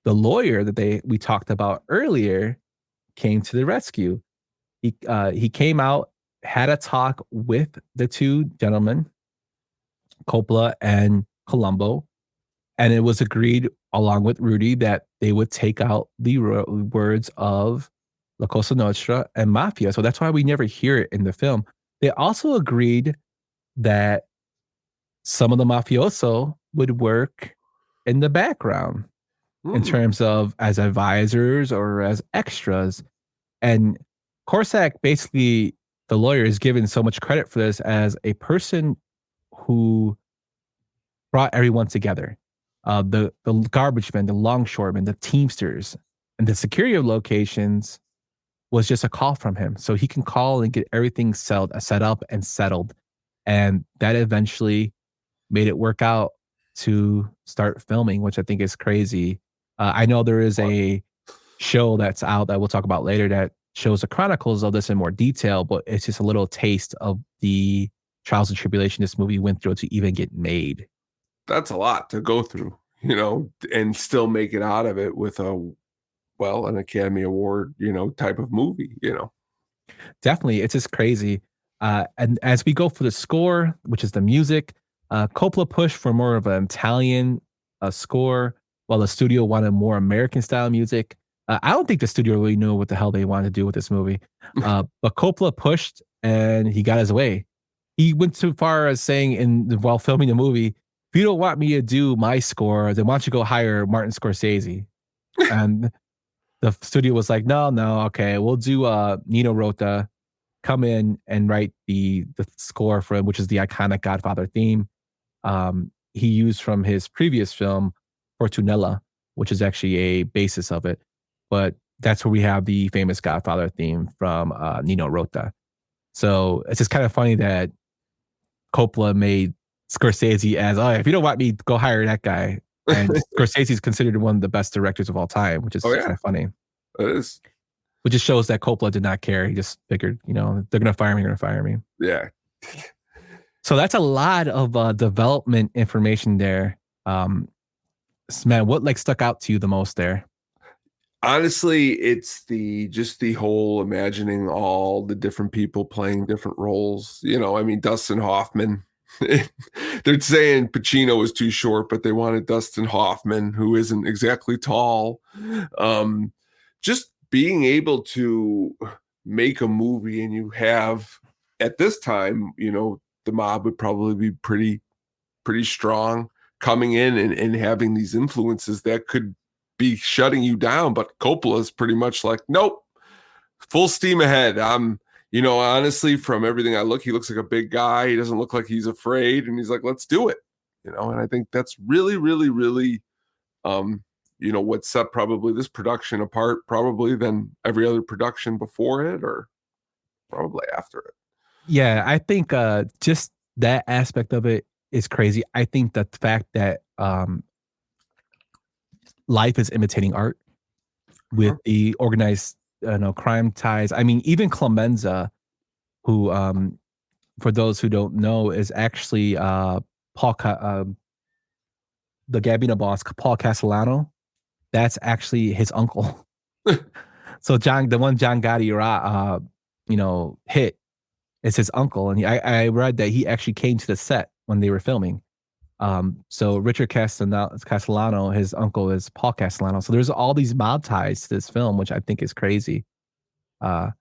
the lawyer that we talked about earlier came to the rescue. He came out, had a talk with the two gentlemen, Coppola and Colombo, and it was agreed along with Rudy that they would take out the words of La Cosa Nostra and Mafia. So that's why we never hear it in the film. They also agreed that some of the mafioso would work in the background in terms of as advisors or as extras. And Corsac, basically, the lawyer, is given so much credit for this as a person who brought everyone together. The garbage men, the longshoremen, the teamsters, and the security of locations was just a call from him. So he can call and get everything set up and settled. And that eventually made it work out to start filming, which I think is crazy. I know there is a show that's out that we'll talk about later that shows the chronicles of this in more detail, but it's just a little taste of the trials and tribulation this movie went through to even get made. That's a lot to go through, and still make it out of it with an Academy Award, type of movie, Definitely. It's just crazy. And as we go for the score, which is the music, Coppola pushed for more of an Italian score, while the studio wanted more American style music. I don't think the studio really knew what the hell they wanted to do with this movie. But Coppola pushed and he got his way. He went too far as saying while filming the movie, if you don't want me to do my score, then why don't you go hire Martin Scorsese? And the studio was like, no, okay, we'll do Nino Rota come in and write the score for him, which is the iconic Godfather theme. He used from his previous film, Fortunella, which is actually a basis of it. But that's where we have the famous Godfather theme from Nino Rota. So it's just kind of funny that Coppola made Scorsese as, if you don't want me, go hire that guy. And Scorsese is considered one of the best directors of all time, which is kind of funny. It is. Which just shows that Coppola did not care. He just figured, they're going to fire me, Yeah. So that's a lot of development information there. Man, what stuck out to you the most there? Honestly, it's the whole imagining all the different people playing different roles. Dustin Hoffman. They're saying Pacino was too short, but they wanted Dustin Hoffman, who isn't exactly tall. Just being able to make a movie, and you have at this time, the mob would probably be pretty strong coming in and having these influences that could be shutting you down. But Coppola is pretty much like, nope, full steam ahead. Honestly, from everything he looks like a big guy. He doesn't look like he's afraid. And he's like, let's do it. And I think that's really, really, really, what set probably this production apart probably than every other production before it or probably after it. Yeah, I think just that aspect of it is crazy. I think that the fact that life is imitating art with the organized crime ties. I mean, even Clemenza, who for those who don't know, is actually the Gambino boss, Paul Castellano. That's actually his uncle. So the one John Gotti, hit is his uncle, and I read that he actually came to the set when they were filming. So Richard Castellano, his uncle is Paul Castellano. So there's all these mob ties to this film, which I think is crazy. Just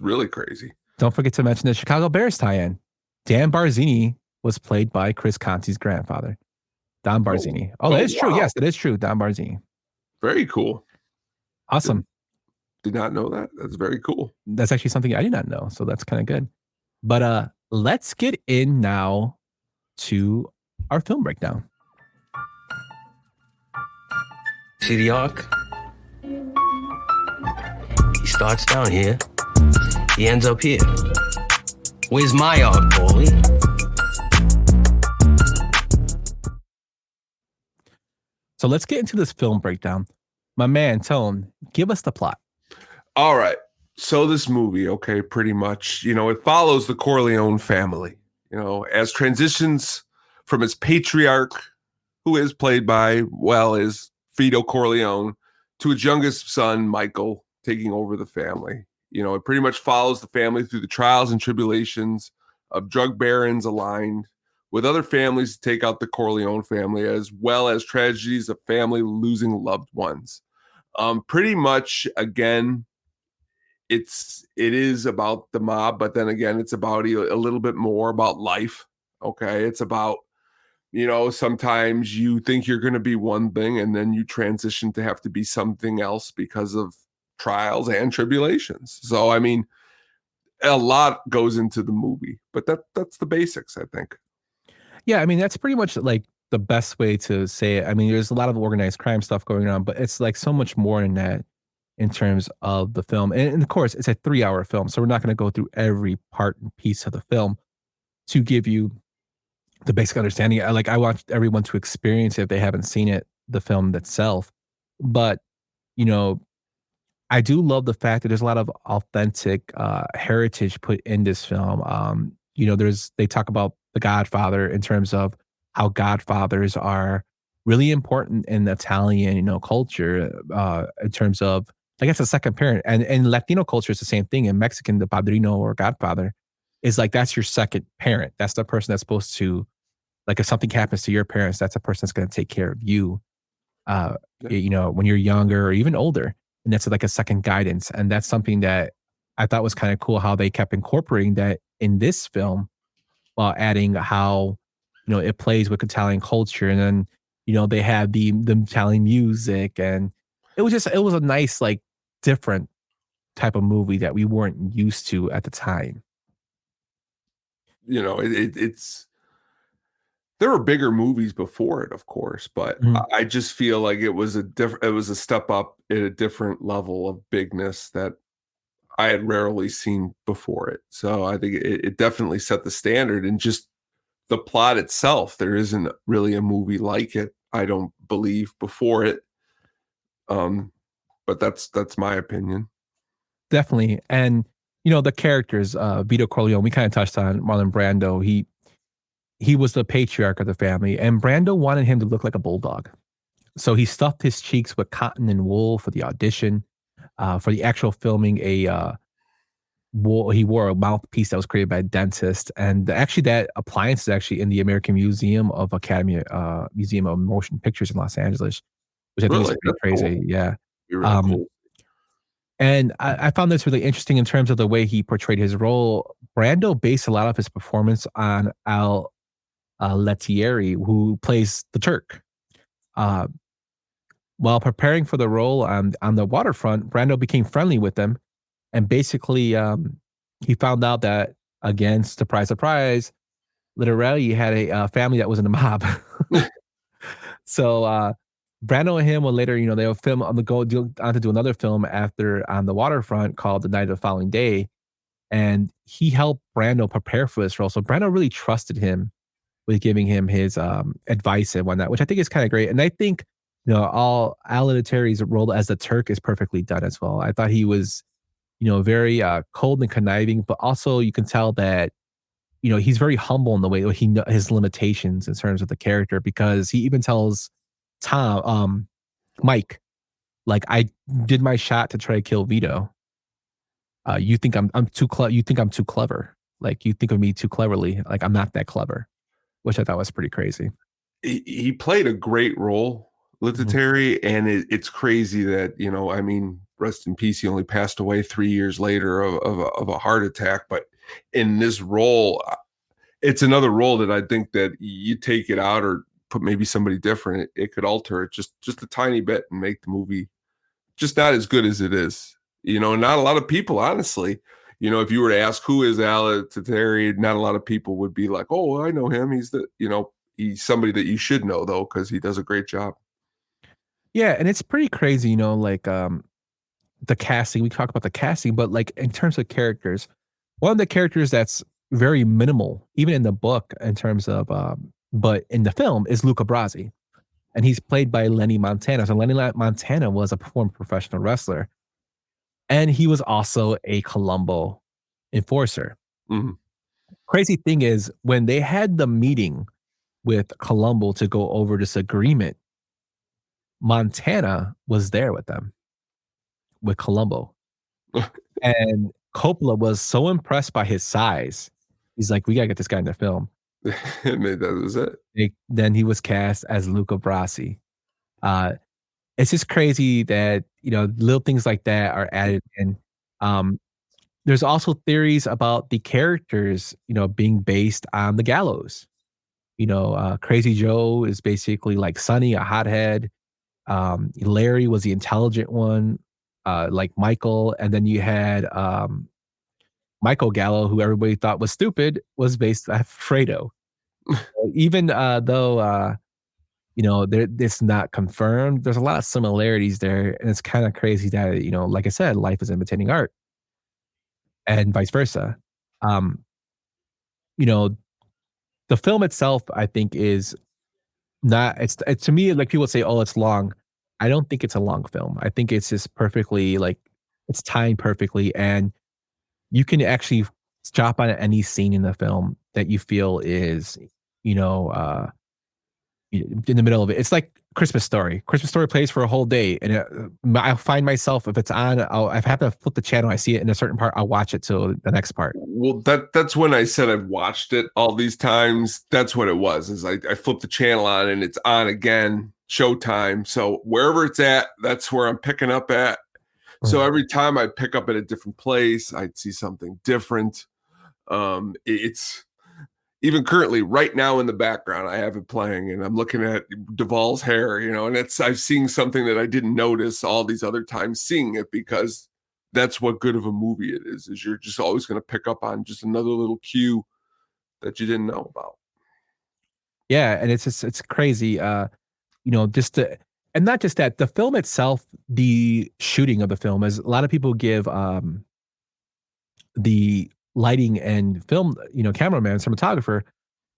really crazy. Don't forget to mention the Chicago Bears tie-in. Dan Barzini was played by Chris Conti's grandfather, Don Barzini. That is true. Yes, it is true. Don Barzini. Very cool. Awesome. Did not know that. That's very cool. That's actually something I did not know. So that's kind of good. But let's get in now to our film breakdown. See the arc? He starts down here. He ends up here. Where's my arc, Paulie? So let's get into this film breakdown. My man, Tone, give us the plot. All right. So this movie, okay, pretty much, it follows the Corleone family, as transitions from its patriarch, who is played by, is Vito Corleone, to his youngest son, Michael, taking over the family. It pretty much follows the family through the trials and tribulations of drug barons aligned with other families to take out the Corleone family, as well as tragedies of family losing loved ones. Pretty much, again, it is about the mob, but then again, it's about a little bit more about life. Okay. It's about, sometimes you think you're going to be one thing and then you transition to have to be something else because of trials and tribulations. So, I mean, a lot goes into the movie, but that's the basics, I think. Yeah. I mean, that's pretty much like the best way to say it. I mean, there's a lot of organized crime stuff going on, but it's like so much more than that in terms of the film. And of course, it's a 3-hour film. So we're not going to go through every part and piece of the film to give you the basic understanding. I want everyone to experience it if they haven't seen it, the film itself. But, I do love the fact that there's a lot of authentic heritage put in this film. They talk about the Godfather in terms of how Godfathers are really important in Italian, culture, in terms of, I guess, a second parent. And in Latino culture, it's the same thing. In Mexican, the padrino or Godfather is like, that's your second parent. That's the person that's supposed to, like, if something happens to your parents, that's the person that's going to take care of you, when you're younger or even older. And that's like a second guidance. And that's something that I thought was kind of cool, how they kept incorporating that in this film while adding how, it plays with Italian culture. And then, they had the Italian music, and it was a nice, like, different type of movie that we weren't used to at the time. It's there were bigger movies before it, of course, but I just feel like it was a step up at a different level of bigness that I had rarely seen before it. So I think it definitely set the standard, and just the plot itself, there isn't really a movie like it, I don't believe, before it. But that's my opinion. Definitely. And, the characters, Vito Corleone, we kind of touched on Marlon Brando. He was the patriarch of the family, and Brando wanted him to look like a bulldog. So he stuffed his cheeks with cotton and wool for the audition. For the actual filming, he wore a mouthpiece that was created by a dentist. And actually, that appliance is actually in the American Museum of Museum of Motion Pictures in Los Angeles, which I think is pretty crazy. Cool. Yeah. Really cool. And I found this really interesting in terms of the way he portrayed his role. Brando based a lot of his performance on Al Lettieri, who plays the Turk. While preparing for the role on the waterfront, Brando became friendly with them. And basically, he found out that, again, surprise, surprise, Lettieri had a family that was in the mob. So Brando and him will later, they'll film on to do another film after on the waterfront called The Night of the Following Day. And he helped Brando prepare for this role. So Brando really trusted him with giving him his advice and whatnot, which I think is kind of great. And I think, Al Lettieri's role as the Turk is perfectly done as well. I thought he was, very cold and conniving, but also you can tell that, he's very humble in the way that he knows his limitations in terms of the character, because he even tells Mike, like I did my shot to try to kill Vito. You think I'm too clever. You think I'm too clever. Like you think of me too cleverly. Like I'm not that clever, which I thought was pretty crazy. He played a great role, Terry, and it's crazy that, you know, I mean, rest in peace. He only passed away 3 years later of a heart attack. But in this role, it's another role that I think that you take it out or put maybe somebody different, it could alter it just a tiny bit and make the movie just not as good as it is. You know, not a lot of people, honestly, you know, if you were to ask who is Ala Terry, not a lot of people would be like, oh, I know him. He's the, you know, he's somebody that you should know though, because he does a great job. Yeah, and it's pretty crazy, you know, like the casting. We talk about the casting, but like in terms of characters, one of the characters that's very minimal, even in the book, in terms of but in the film is Luca Brasi. And he's played by Lenny Montana. So Lenny Montana was a former professional wrestler. And he was also a Colombo enforcer. Mm-hmm. Crazy thing is, when they had the meeting with Colombo to go over this agreement, Montana was there with them, with Colombo. And Coppola was so impressed by his size. He's like, we got to get this guy in the film. And that was it. Then he was cast as Luca Brasi. It's just crazy that, you know, little things like that are added in. There's also theories about the characters, you know, being based on the gallows. You know, Crazy Joe is basically like Sonny, a hothead. Larry was the intelligent one, like Michael. And then you had Michael Gallo, who everybody thought was stupid, was based on Fredo. Even though you know, it's not confirmed, there's a lot of similarities there, and it's kind of crazy that, you know, like I said, life is imitating art, and vice versa. You know, the film itself, I think, is not. It's to me, like people say, oh, it's long. I don't think it's a long film. I think it's just perfectly, like, it's timed perfectly, and you can actually stop on any scene in the film that you feel is, you know, in the middle of it. It's like Christmas Story. Christmas Story plays for a whole day, and I find myself, if it's on, I have to flip the channel. I see it in a certain part, I'll watch it till the next part. Well, that's when I said I've watched it all these times. That's what it was. Is I flip the channel on and it's on again, showtime. So wherever it's at, that's where I'm picking up at. So every time I pick up at a different place, I'd see something different. It's even currently right now in the background, I have it playing and I'm looking at Duvall's hair, you know, and I've seen something that I didn't notice all these other times seeing it, because that's what good of a movie it is you're just always going to pick up on just another little cue that you didn't know about. Yeah. And it's crazy. You know, and not just that, the film itself, the shooting of the film, is a lot of people give the lighting and film, you know, cameraman, cinematographer,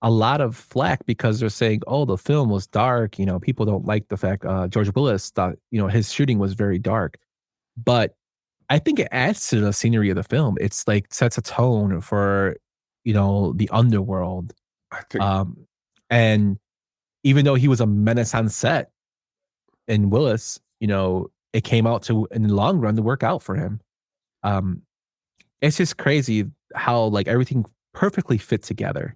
a lot of flack, because they're saying, oh, the film was dark. You know, people don't like the fact George Willis thought, you know, his shooting was very dark. But I think it adds to the scenery of the film. It's like sets a tone for, you know, the underworld. I think. And even though he was a menace on set in Willis, you know, it came out to, in the long run, to work out for him. It's just crazy how, like, everything perfectly fit together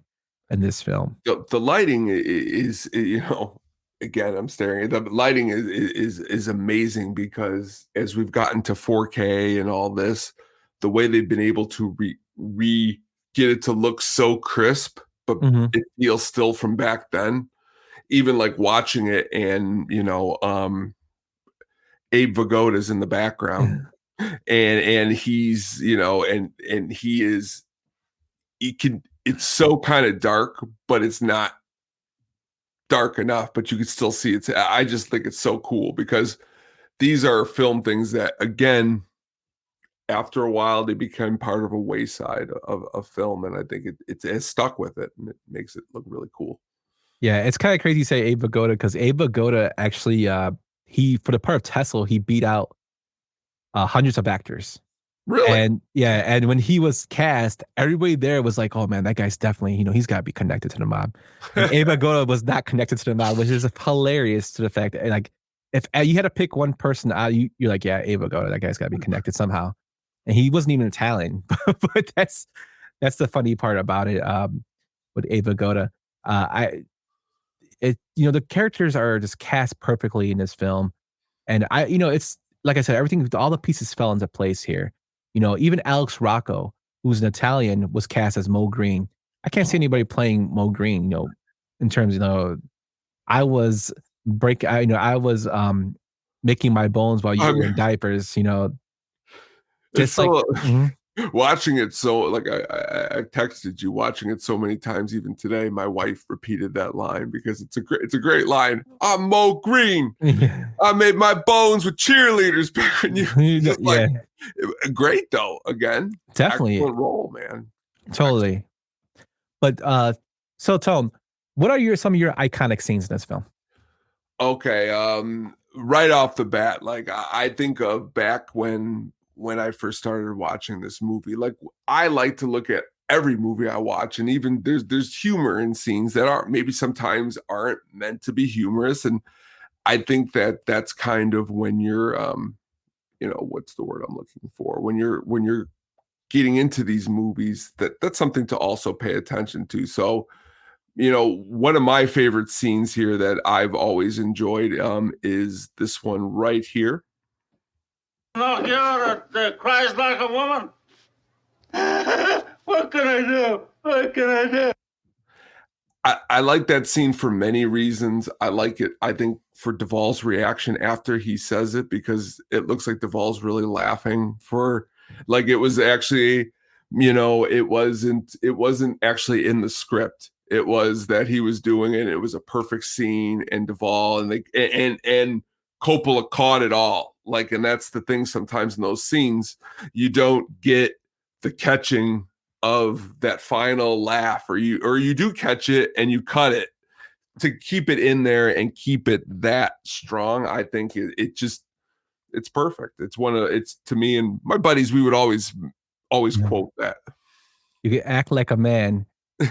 in this film. The lighting is, you know, again, I'm staring at the lighting is amazing, because as we've gotten to 4K and all this, the way they've been able to get it to look so crisp, but it feels still from back then. Even like watching it, and, you know, Abe Vigoda's in the background. And he's, you know, and it's so kind of dark, but it's not dark enough, but you can still see it. I just think it's so cool, because these are film things that, again, after a while, they become part of a wayside of film. And I think it has stuck with it, and it makes it look really cool. Yeah, it's kind of crazy to say Abe Vigoda, because Abe Vigoda actually, he, for the part of Tesla, he beat out hundreds of actors. Really? And yeah, and when he was cast, everybody there was like, oh man, that guy's definitely, you know, he's got to be connected to the mob. And Abe Vigoda was not connected to the mob, which is hilarious, to the fact that, like, if you had to pick one person out, you're like, yeah, Ava Goda, that guy's got to be connected somehow. And he wasn't even Italian, but that's the funny part about it. With Ava Goda, the characters are just cast perfectly in this film, and it's like I said, everything, all the pieces fell into place here. Even Alex Rocco, who's an Italian, was cast as Mo Green. I can't see anybody playing Mo Green, in terms, I was making my bones while you were in diapers, just so, like watching it. So like I texted you, watching it so many times, even today, my wife repeated that line because it's a great line. I'm Mo Green. I made my bones with cheerleaders back when great though. Again, definitely excellent role, man. Totally. But so Tone, what are some of your iconic scenes in this film? Okay, right off the bat, like I think of back when I first started watching this movie. Like I like to look at every movie I watch, and even there's humor in scenes that are maybe sometimes aren't meant to be humorous, and I think that's kind of when you're what's the word I'm looking for, when you're getting into these movies, that's something to also pay attention to. So one of my favorite scenes here that I've always enjoyed is this one right here. Pinocchio that cries like a woman. What can I do? What can I do? I like that scene for many reasons. I like it, I think, for Duvall's reaction after he says it, because it looks like Duvall's really laughing like it was actually, it wasn't actually in the script. It was that he was doing it. It was a perfect scene, and Duvall and Coppola caught it all. Like, and that's the thing. Sometimes in those scenes, you don't get the catching of that final laugh, or you do catch it and you cut it to keep it in there and keep it that strong. I think it's perfect. It's to me and my buddies, we would always quote that. You can act like a man.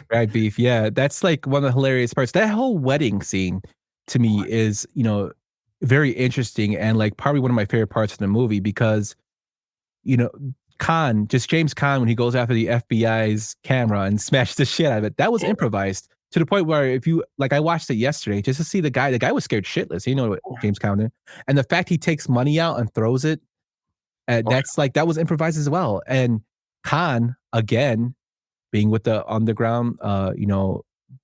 Right, beef. Yeah, that's like one of the hilarious parts. That whole wedding scene to me is, very interesting, and like probably one of my favorite parts of the movie, because, James Caan, when he goes after the FBI's camera and smashed the shit out of it, that was improvised to the point where I watched it yesterday just to see the guy was scared shitless. What James Caan did. And the fact he takes money out and throws it, that's like, that was improvised as well. And Caan, again, being with the underground,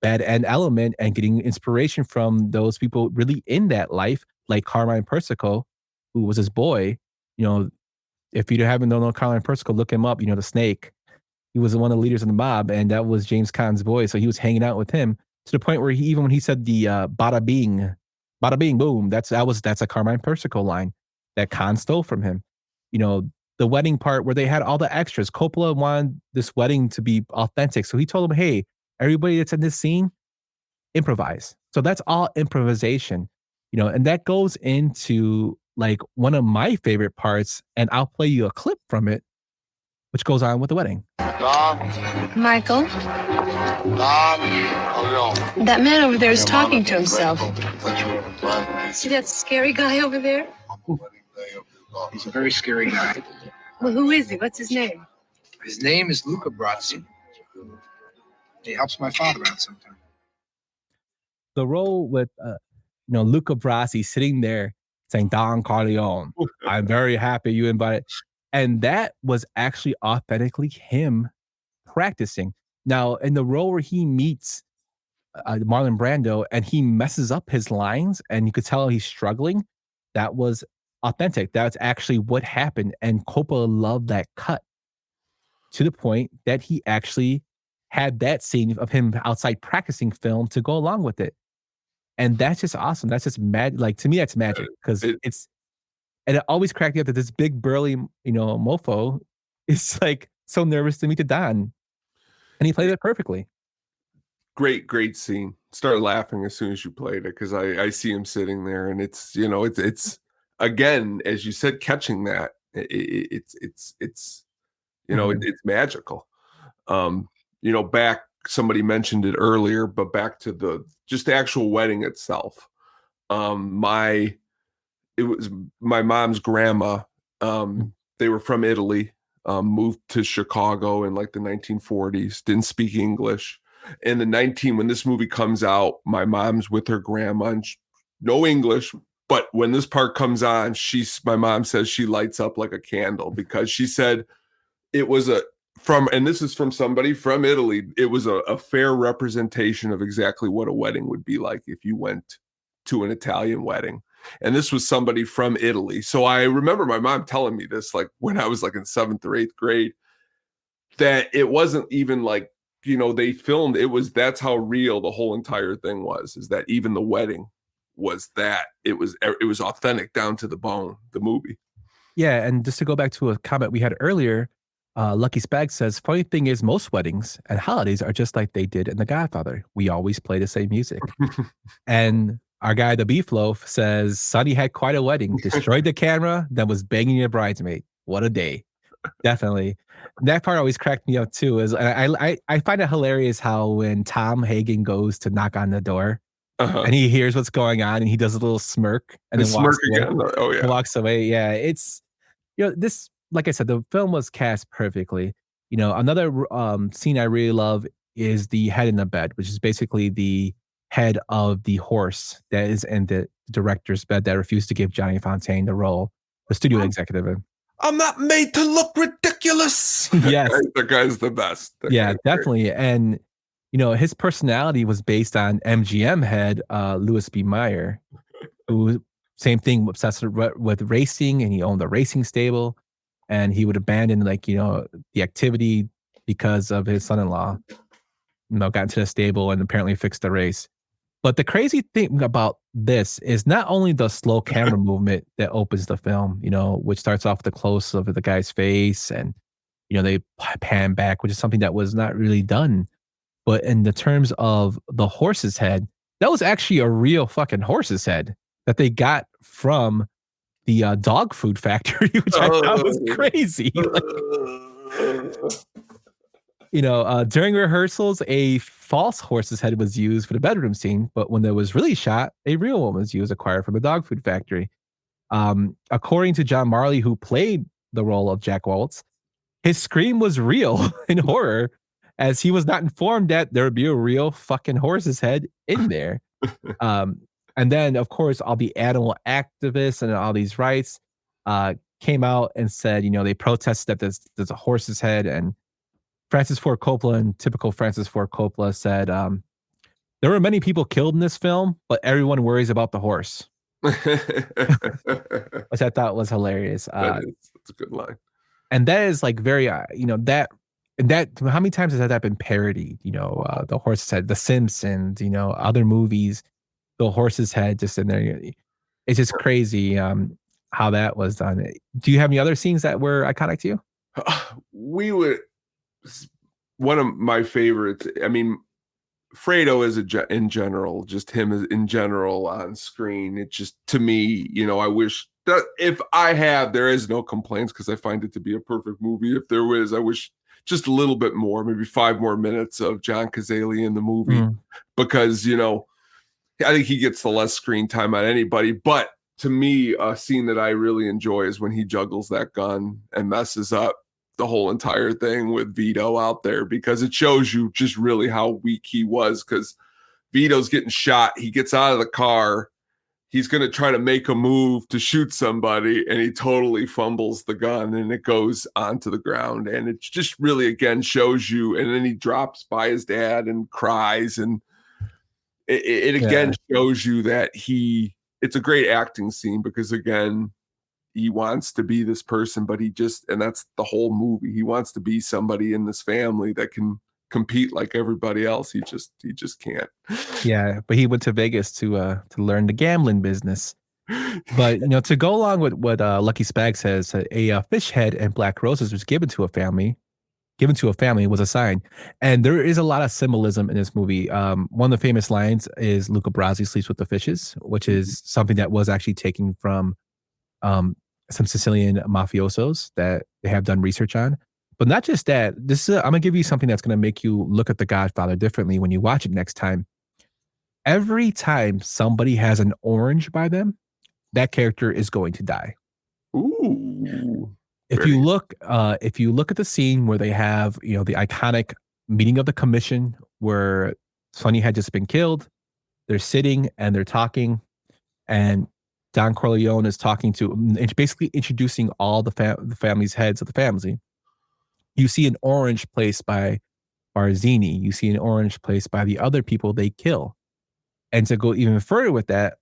bad end element and getting inspiration from those people really in that life, like Carmine Persico, who was his boy. If you haven't known Carmine Persico, look him up. The Snake. He was one of the leaders of the mob, and that was James Caan's boy. So he was hanging out with him to the point where when he said the bada bing boom, that's a Carmine Persico line that Caan stole from him. The wedding part where they had all the extras. Coppola wanted this wedding to be authentic. So he told them, hey, everybody that's in this scene, improvise. So that's all improvisation, and that goes into like one of my favorite parts. And I'll play you a clip from it, which goes on with the wedding. Michael? That man over there is talking to himself. See that scary guy over there? He's a very scary guy. Well, who is he? What's his name? His name is Luca Brasi. He helps my father out sometimes. The role with, Luca Brasi sitting there saying, Don Corleone, I'm very happy you invited. And that was actually authentically him practicing. Now, in the role where he meets Marlon Brando and he messes up his lines and you could tell he's struggling, that was authentic. That's actually what happened. And Coppola loved that cut to the point that he actually had that scene of him outside practicing film to go along with it. And that's just awesome. That's just mad. Like, to me, that's magic, because and it always cracked me up that this big burly, mofo is like so nervous to meet the Don, and he played it perfectly. Great scene. Started laughing as soon as you played it, because I see him sitting there, and it's it's again, as you said, catching that it's it's magical. Back, somebody mentioned it earlier, but back to the actual wedding itself. My it was my mom's grandma. They were from Italy, moved to Chicago in like the 1940s, didn't speak English. In when this movie comes out, my mom's with her grandma and no English. But when this part comes on, my mom says she lights up like a candle because she said it was and this is from somebody from Italy, it was a fair representation of exactly what a wedding would be like if you went to an Italian wedding. And this was somebody from Italy. So I remember my mom telling me this, like when I was like in 7th or 8th grade, that it wasn't even like, they filmed, that's how real the whole entire thing was, is that even the wedding was that it was authentic down to the bone, the movie. Yeah. And just to go back to a comment we had earlier, Lucky Spag says, funny thing is most weddings and holidays are just like they did in The Godfather. We always play the same music. And our guy, the Beef Loaf, says, Sonny had quite a wedding, destroyed the camera, then was banging a bridesmaid. What a day. Definitely. That part always cracked me up too. I find it hilarious how when Tom Hagen goes to knock on the door and he hears what's going on and he does a little smirk and then walks away. Again. Oh yeah. Walks away. Yeah. It's, this, like I said, the film was cast perfectly. Another scene I really love is the head in the bed, which is basically the head of the horse that is in the director's bed that refused to give Johnny Fontaine the role, the studio executive. I'm not made to look ridiculous. Yes. The guy's the best. Yeah, definitely. And, his personality was based on MGM head Louis B. Mayer, who, same thing, obsessed with racing, and he owned a racing stable. And he would abandon the activity because of his son-in-law, got into the stable and apparently fixed the race. But the crazy thing about this is not only the slow camera movement that opens the film, which starts off with the close of the guy's face and, they pan back, which is something that was not really done. But in the terms of the horse's head, that was actually a real fucking horse's head that they got from the dog food factory, which I thought was crazy. During rehearsals, a false horse's head was used for the bedroom scene, but when there was really shot, a real one was used, acquired from a dog food factory. According to John Marley, who played the role of Jack Waltz, his scream was real in horror, as he was not informed that there would be a real fucking horse's head in there. And then, of course, all the animal activists and all these rights came out and said, they protested that there's a horse's head. And Francis Ford Coppola, in typical Francis Ford Coppola, said, there were many people killed in this film, but everyone worries about the horse. Which I thought was hilarious. That's a good line. And that is like very, that how many times has that been parodied? The horse's head, The Simpsons, other movies, the horse's head just in there. It's just crazy how that was done. Do you have any other scenes that were iconic to you? One of my favorites, I mean, Fredo is in general, just him in general on screen. It just, to me, I wish that there is no complaints, because I find it to be a perfect movie. If there was, I wish just a little bit more, maybe 5 more minutes of John Cazale in the movie, because, I think he gets the less screen time on anybody. But to me, a scene that I really enjoy is when he juggles that gun and messes up the whole entire thing with Vito out there, because it shows you just really how weak he was, because Vito's getting shot. He gets out of the car. He's going to try to make a move to shoot somebody, and he totally fumbles the gun and it goes onto the ground. And it just really, again, shows you. And then he drops by his dad and cries. And it again shows you that it's a great acting scene, because again, he wants to be this person, but and that's the whole movie. He wants to be somebody in this family that can compete like everybody else. He just can't. Yeah, but he went to Vegas to learn the gambling business. But to go along with what Lucky Spag says, a fish head and black roses was given to a family was a sign. And there is a lot of symbolism in this movie. One of the famous lines is Luca Brasi sleeps with the fishes, which is something that was actually taken from some Sicilian mafiosos that they have done research on. But not just that, I'm going to give you something that's going to make you look at The Godfather differently when you watch it next time. Every time somebody has an orange by them, that character is going to die. Ooh. If you look at the scene where they have, the iconic meeting of the commission where Sonny had just been killed, they're sitting and they're talking, and Don Corleone is talking to, basically introducing all the family's heads of the family. You see an orange placed by Barzini. You see an orange placed by the other people they kill. And to go even further with that,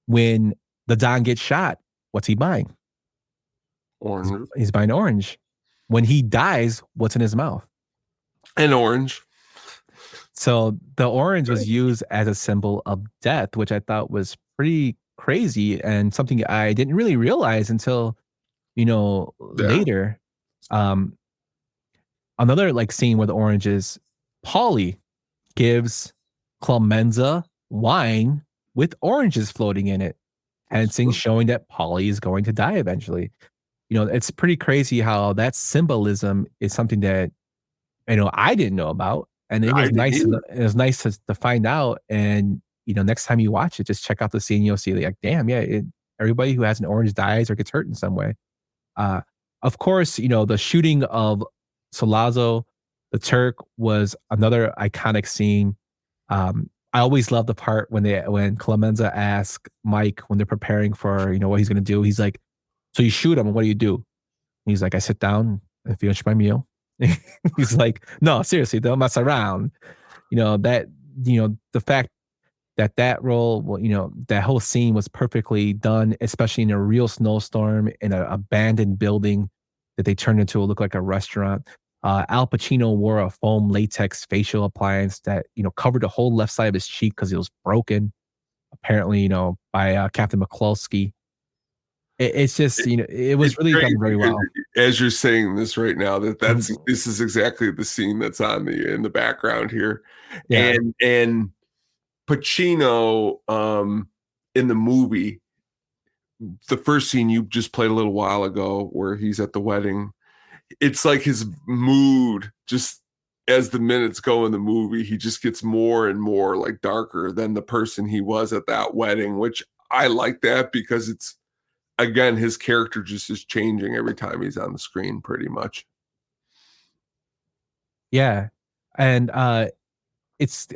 when the Don gets shot, what's he buying? Orange. He's buying orange. When he dies, what's in his mouth? An orange. So the orange was used as a symbol of death, which I thought was pretty crazy and something I didn't really realize until, later. Another scene with oranges, Paulie gives Clemenza wine with oranges floating in it, and showing that Paulie is going to die eventually. It's pretty crazy how that symbolism is something that, I didn't know about. And it was nice to find out. And, next time you watch it, just check out the scene. You'll see damn, yeah, everybody who has an orange dies or gets hurt in some way. Of course, the shooting of Sollozzo, the Turk, was another iconic scene. I always love the part when Clemenza asks Mike when they're preparing for, what he's going to do. He's like, so you shoot him, and what do you do? And he's like, I sit down and finish my meal. He's like, no, seriously, don't mess around. The fact that role, that whole scene was perfectly done, especially in a real snowstorm in an abandoned building that they turned into look like a restaurant. Al Pacino wore a foam latex facial appliance that, covered the whole left side of his cheek because it was broken, apparently, by Captain McCluskey. It's just, it was really done very well. As you're saying this right now, this is exactly the scene that's in the background here. Yeah. And Pacino, in the movie, the first scene you just played a little while ago where he's at the wedding, it's like his mood, just as the minutes go in the movie, he just gets more and more darker than the person he was at that wedding, which I like that because it's, again, his character just is changing every time he's on the screen pretty much. Yeah. And it's,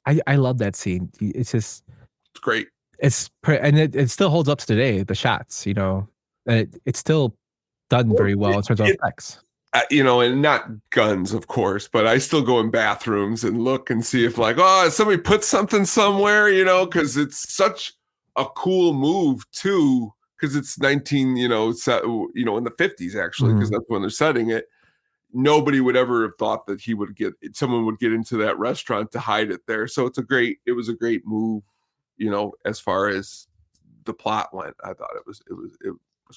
I love that scene. It's just, it's great. And it still holds up to today, the shots, it's still done very well in terms of effects. And not guns, of course, but I still go in bathrooms and look and see if somebody put something somewhere, because it's such a cool move too, because it's in the 50s actually, because that's when they're setting it. Nobody would ever have thought that someone would get into that restaurant to hide it there. So it was a great move, as far as the plot went. I thought it was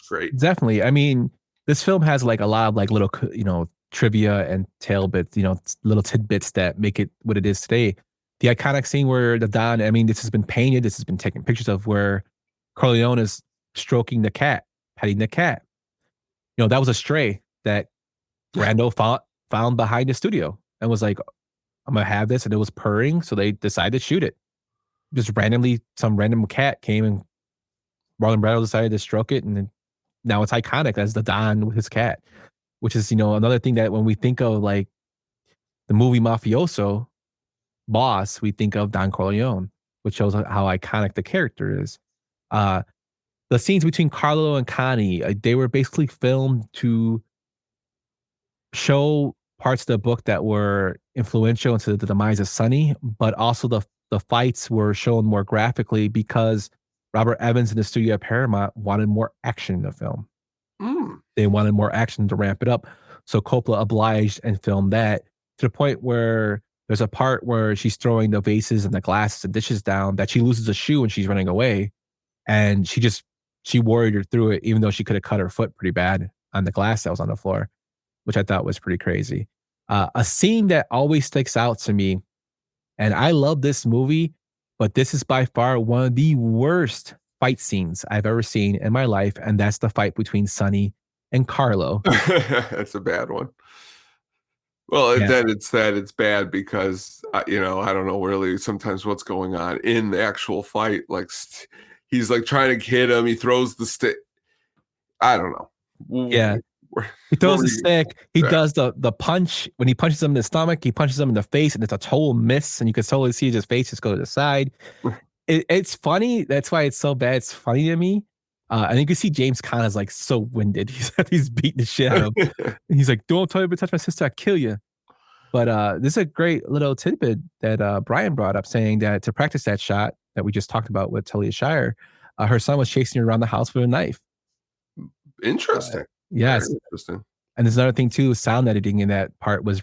great. Definitely. I mean, this film has a lot of little, trivia and tail bits, little tidbits that make it what it is today. The iconic scene where the Don, this has been painted, this has been taken pictures of, where Corleone is stroking the cat, petting the cat. That was a stray that Brando found behind the studio and was like, I'm going to have this. And it was purring. So they decided to shoot it. Just randomly, some random cat came and Marlon Brando decided to stroke it. And then now it's iconic as the Don with his cat, which is, another thing that when we think of the movie Mafioso, Boss, we think of Don Corleone, which shows how iconic the character is. The scenes between Carlo and Connie, they were basically filmed to show parts of the book that were influential into the demise of Sonny, but also the fights were shown more graphically because Robert Evans and the studio at Paramount wanted more action in the film. They wanted more action to ramp it up. So Coppola obliged and filmed that to the point where there's a part where she's throwing the vases and the glasses and dishes down that she loses a shoe and she's running away. And she worried her through it, even though she could have cut her foot pretty bad on the glass that was on the floor, which I thought was pretty crazy. A scene that always sticks out to me, and I love this movie, but this is by far one of the worst fight scenes I've ever seen in my life, and that's the fight between Sonny and Carlo. That's a bad one. Well, yeah. Then it's bad because I don't know really sometimes what's going on in the actual fight. he's like trying to hit him. He throws the stick. I don't know. Yeah. He throws the stick. He does the punch. When he punches him in the stomach, he punches him in the face, and it's a total miss. And you can totally see his face just go to the side. It's funny. That's why it's so bad. It's funny to me. And you can see James Caan is like so winded. He's beating the shit out of him. And he's like, "Don't tell me to touch my sister, I'll kill you." But this is a great little tidbit that Brian brought up, saying that to practice that shot that we just talked about with Talia Shire, her son was chasing her around the house with a knife. Interesting. Yes. Very interesting. And there's another thing too, sound editing in that part was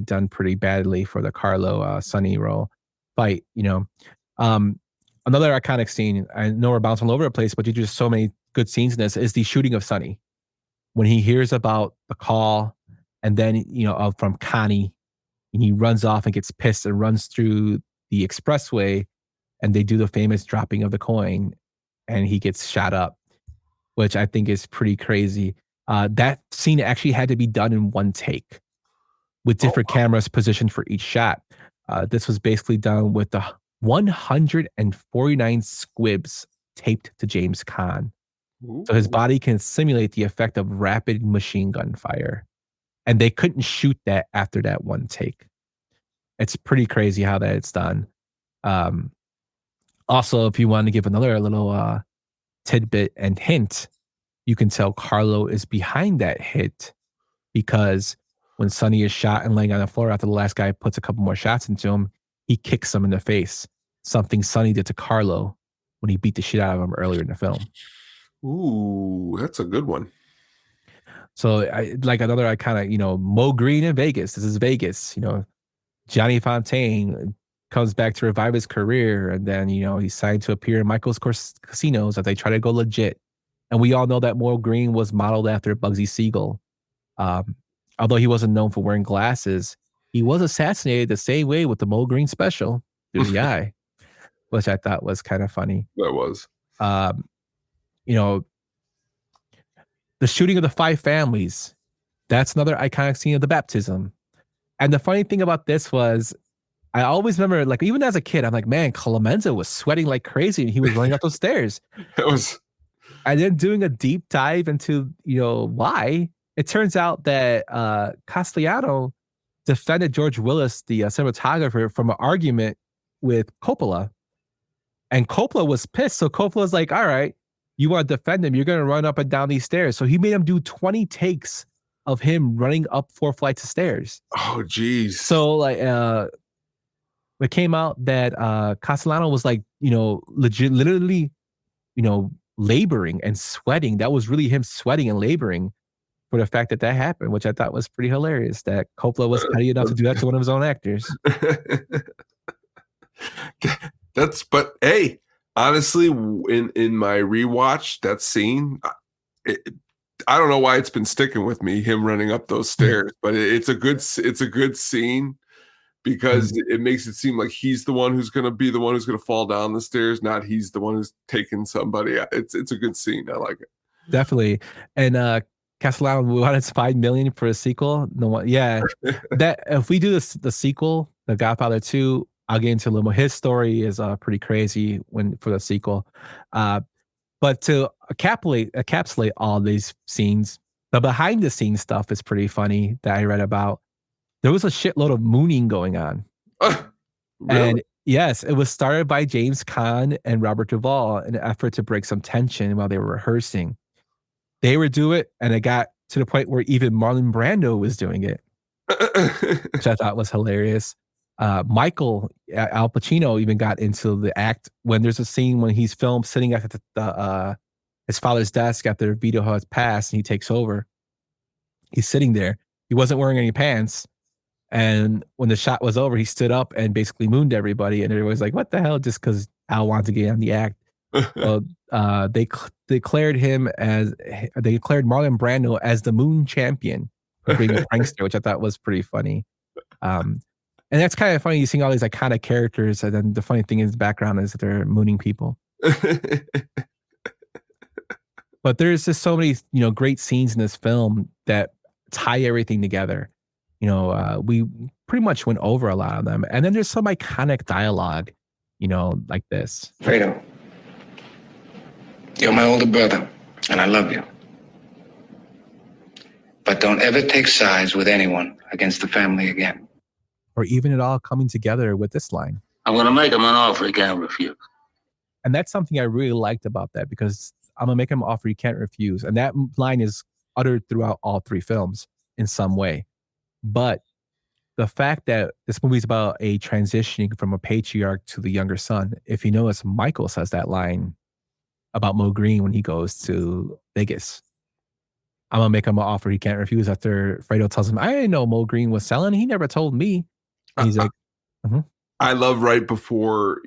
done pretty badly for the Carlo Sonny role fight, you know. Another iconic scene, I know we're bouncing all over the place, but there's just so many good scenes in this, is the shooting of Sonny. When he hears about the call and then, you know, from Connie, and he runs off and gets pissed and runs through the expressway, and they do the famous dropping of the coin and he gets shot up, which I think is pretty crazy. That scene actually had to be done in one take with different cameras positioned for each shot. This was basically done with the 149 squibs taped to James Caan. So his body can simulate the effect of rapid machine gun fire. And they couldn't shoot that after that one take. It's pretty crazy how that it's done. Also, if you want to give another little tidbit and hint, you can tell Carlo is behind that hit because when Sonny is shot and laying on the floor after the last guy puts a couple more shots into him, he kicks him in the face. Something Sonny did to Carlo when he beat the shit out of him earlier in the film. Ooh, that's a good one. So like another, I kind of, you know, Mo Green in Vegas. This is Vegas, you know. Johnny Fontaine comes back to revive his career, and then, you know, he's signed to appear in Michael's casinos as they try to go legit. And we all know that Mo Green was modeled after Bugsy Siegel. Although he wasn't known for wearing glasses, he was assassinated the same way with the Mo Green special through the eye, which I thought was kind of funny. That was. You know, the shooting of the 5 families. That's another iconic scene of the baptism. And the funny thing about this was, I always remember, like, even as a kid, I'm like, man, Clemenza was sweating like crazy and he was running up those stairs. It was. And then doing a deep dive into, you know, why, it turns out that Castellano defended George Willis, the cinematographer, from an argument with Coppola. And Coppola was pissed. So Coppola's like, all right, you want to defend him, you're going to run up and down these stairs. So he made him do 20 takes of him running up 4 flights of stairs. Oh, geez. So, like, it came out that Castellano was like, you know, literally, you know, laboring and sweating. That was really him sweating and laboring for the fact that that happened, which I thought was pretty hilarious, that Coppola was petty enough to do that to one of his own actors. But hey, honestly, in my rewatch, that scene, I don't know why it's been sticking with me, him running up those stairs, but it's a good scene because it makes it seem like he's the one who's going to be the one who's going to fall down the stairs, not he's the one who's taking somebody. It's a good scene. I like it. Definitely. And Castellano wanted $5 million for a sequel. No one, yeah. That if we do the sequel, The Godfather 2, I'll get into a little more. His story is pretty crazy for the sequel. But to encapsulate all these scenes, the behind the scenes stuff is pretty funny that I read about. There was a shitload of mooning going on. Really? And yes, it was started by James Caan and Robert Duvall in an effort to break some tension while they were rehearsing. They would do it, and it got to the point where even Marlon Brando was doing it, which I thought was hilarious. Michael Al Pacino even got into the act when there's a scene when he's filmed sitting at his father's desk after Vito has passed and he takes over. He's sitting there. He wasn't wearing any pants. And when the shot was over, he stood up and basically mooned everybody. And everybody's like, what the hell? Just because Al wanted to get on the act. So they declared Marlon Brando as the moon champion for being a prankster, which I thought was pretty funny. And that's kind of funny. You seeing all these iconic characters, and then the funny thing in the background is that they're mooning people. But there's just so many, great scenes in this film that tie everything together. We pretty much went over a lot of them, and then there's some iconic dialogue, like this. Fredo, You're my older brother, and I love you. But don't ever take sides with anyone against the family again. Or even it all coming together with this line. I'm going to make him an offer he can't refuse. And that's something I really liked about that, because I'm going to make him an offer he can't refuse. And that line is uttered throughout all three films in some way. But the fact that this movie is about a transitioning from a patriarch to the younger son, if you notice, Michael says that line about Mo Green when he goes to Vegas. I'm going to make him an offer he can't refuse, after Fredo tells him, I didn't know Mo Green was selling. He never told me. And he's like, I love right before,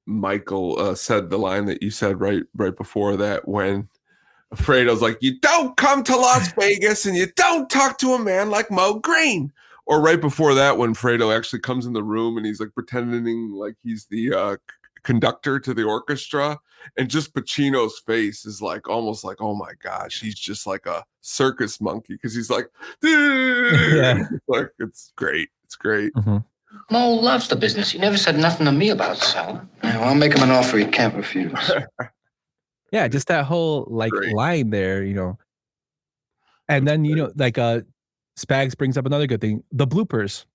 Michael said the line that you said right before that, when Fredo's like, you don't come to Las Vegas and you don't talk to a man like Mo Green. Or right before that, when Fredo actually comes in the room and he's like pretending like he's the conductor to the orchestra, and just Pacino's face is like almost like, oh my gosh, he's just like a circus monkey, because he's like, yeah. Like, it's great. It's great. Mo loves the business. He never said nothing to me about selling. I'll make him an offer he can't refuse. Yeah, just that whole line there, And then, Spags brings up another good thing, the bloopers.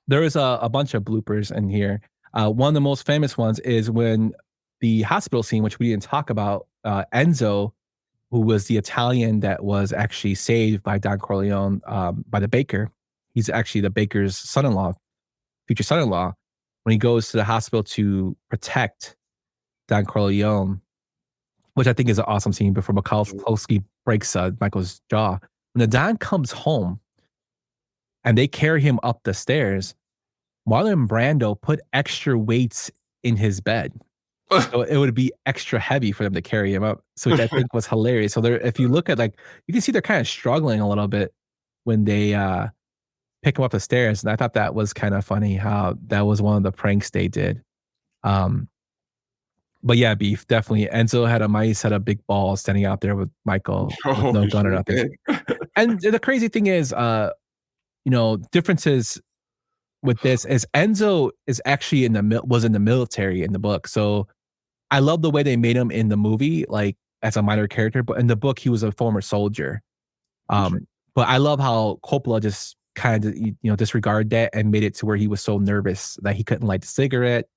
There is a bunch of bloopers in here. One of the most famous ones is when the hospital scene, which we didn't talk about, Enzo, who was the Italian that was actually saved by Don Corleone, by the baker. He's actually the baker's son-in-law, future son-in-law. When he goes to the hospital to protect Don Corleone, which I think is an awesome scene before Mikulski breaks Michael's jaw. When the Don comes home and they carry him up the stairs, Marlon Brando put extra weights in his bed. So it would be extra heavy for them to carry him up. So which I think was hilarious. So if you look at you can see they're kind of struggling a little bit when they pick him up the stairs. And I thought that was kind of funny how that was one of the pranks they did. But yeah, Beef, definitely. Enzo had a mice, had a big ball standing out there with Michael with no gun or nothing. And the crazy thing is, differences with this is Enzo is actually was in the military in the book. So I love the way they made him in the movie, like as a minor character, but in the book, he was a former soldier. But I love how Coppola just kind of, disregarded that and made it to where he was so nervous that he couldn't light the cigarette,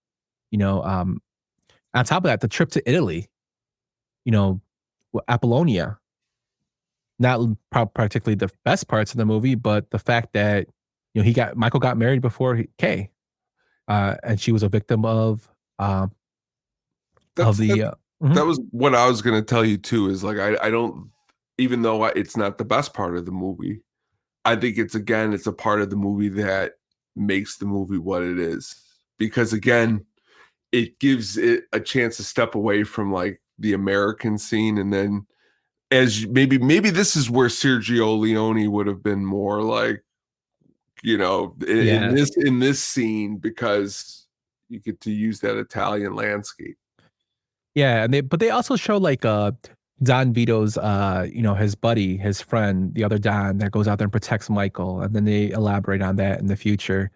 on top of that, the trip to Italy, Apollonia, not particularly the best parts of the movie, but the fact that, Michael got married before Kay, and she was a victim of that was what I was going to tell you too, is like, I don't, even though it's not the best part of the movie, I think it's a part of the movie that makes the movie what it is, because again, it gives it a chance to step away from like the American scene. And then as maybe this is where Sergio Leone would have been more like, in this scene, because you get to use that Italian landscape. Yeah. And they also show like Don Vito's, his buddy, his friend, the other Don that goes out there and protects Michael. And then they elaborate on that in the future.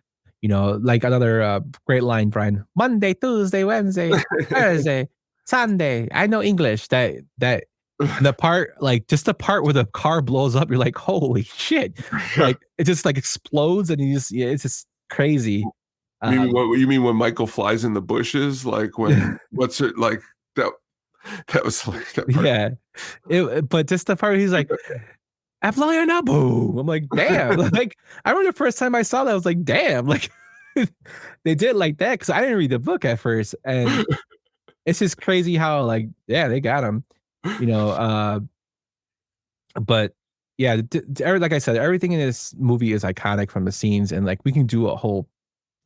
Like another great line, Brian. Monday, Tuesday, Wednesday, Thursday, Sunday. I know English. That the part, like just the part where the car blows up, you're like, holy shit! Like it just like explodes, and it's just crazy. You mean when Michael flies in the bushes? Like when what's it like that? That was like that part. Yeah, but just the part where he's like, Apollonia, boom. I'm like, damn. Like, I remember the first time I saw that, I was like, damn. Like, they did like that because I didn't read the book at first. And it's just crazy how, like, yeah, they got him, But yeah, like I said, everything in this movie is iconic from the scenes. And like, we can do a whole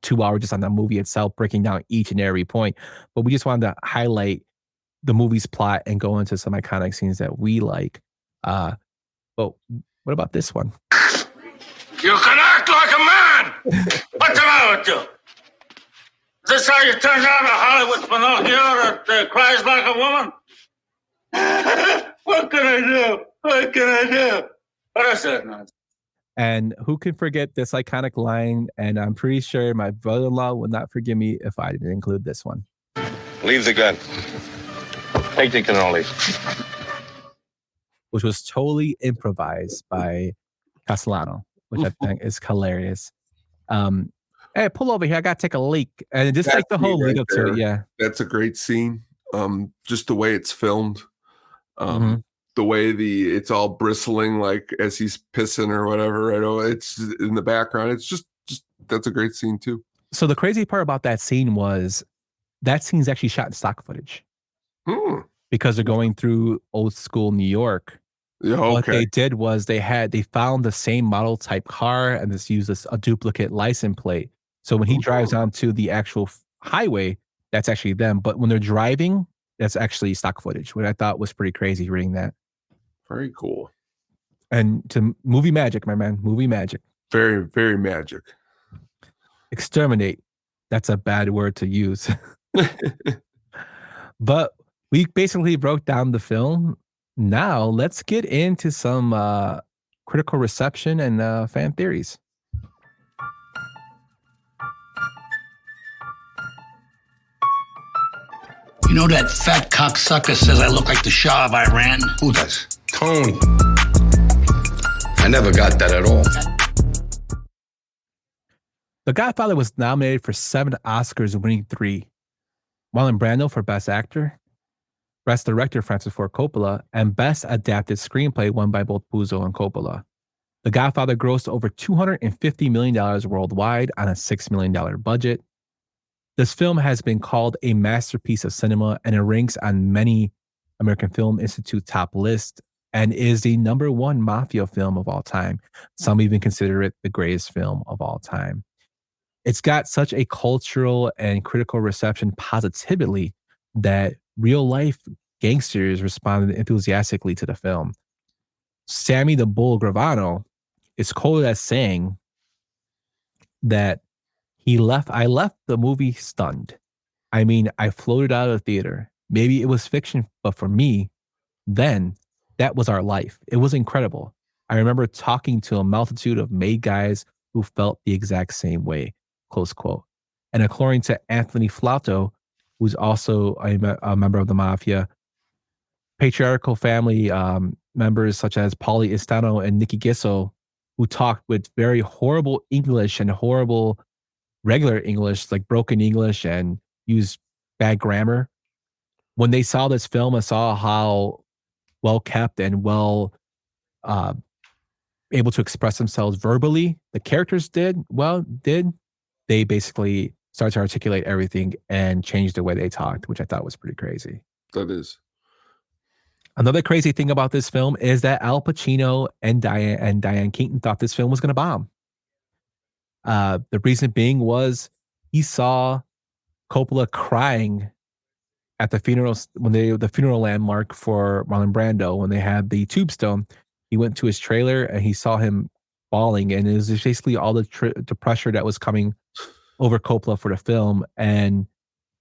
2 hours just on the movie itself, breaking down each and every point. But we just wanted to highlight the movie's plot and go into some iconic scenes that we like. But what about this one? You can act like a man! What's the matter with you? Is this how you turned out a Hollywood Pinocchio that cries like a woman? What can I do? What can I do? What is that nonsense? And who can forget this iconic line? And I'm pretty sure my brother-in-law would not forgive me if I didn't include this one. Leave the gun. Take the cannoli. Which was totally improvised by Castellano, which I think is hilarious. Hey, pull over here. I got to take a leak. And just like the whole lead up to it. Yeah. That's a great scene. Just the way it's filmed. Mm-hmm. The way it's all bristling, like as he's pissing or whatever. I know it's in the background. It's just that's a great scene too. So the crazy part about that scene was that scene's actually shot in stock footage. Because they're going through old school New York. Yeah, okay. What they did was they found the same model type car and just used a duplicate license plate. So when he drives onto the actual highway, that's actually them. But when they're driving, that's actually stock footage, which I thought was pretty crazy reading that. Very cool. And to movie magic, my man, movie magic. Very, very magic. Exterminate. That's a bad word to use. But we basically broke down the film. Now let's get into some critical reception and fan theories. You know that fat cocksucker says I look like the Shah of Iran? Who does? Tony. I never got that at all. The Godfather was nominated for 7 Oscars, winning 3. Marlon Brando for Best Actor, Best Director Francis Ford Coppola, and Best Adapted Screenplay won by both Puzo and Coppola. The Godfather grossed over $250 million worldwide on a $6 million budget. This film has been called a masterpiece of cinema, and it ranks on many American Film Institute top lists and is the #1 mafia film of all time. Some even consider it the greatest film of all time. It's got such a cultural and critical reception positively that real life gangsters responded enthusiastically to the film. Sammy the Bull Gravano is quoted as saying that I left the movie stunned. I mean, I floated out of the theater. Maybe it was fiction, but for me, then that was our life. It was incredible. I remember talking to a multitude of made guys who felt the exact same way, close quote. And according to Anthony Flauto, who's also a member of the mafia, patriarchal family members such as Paulie Istano and Nicky Gisso, who talked with very horrible English and horrible regular English, like broken English, and used bad grammar. When they saw this film and saw how well kept and well able to express themselves verbally, the characters did, they basically started to articulate everything and change the way they talked, which I thought was pretty crazy. That is. Another crazy thing about this film is that Al Pacino and Diane Keaton thought this film was going to bomb. The reason being was he saw Coppola crying at the funeral the funeral landmark for Marlon Brando when they had the tombstone. He went to his trailer and he saw him bawling, and it was basically all the pressure that was coming over Coppola for the film. And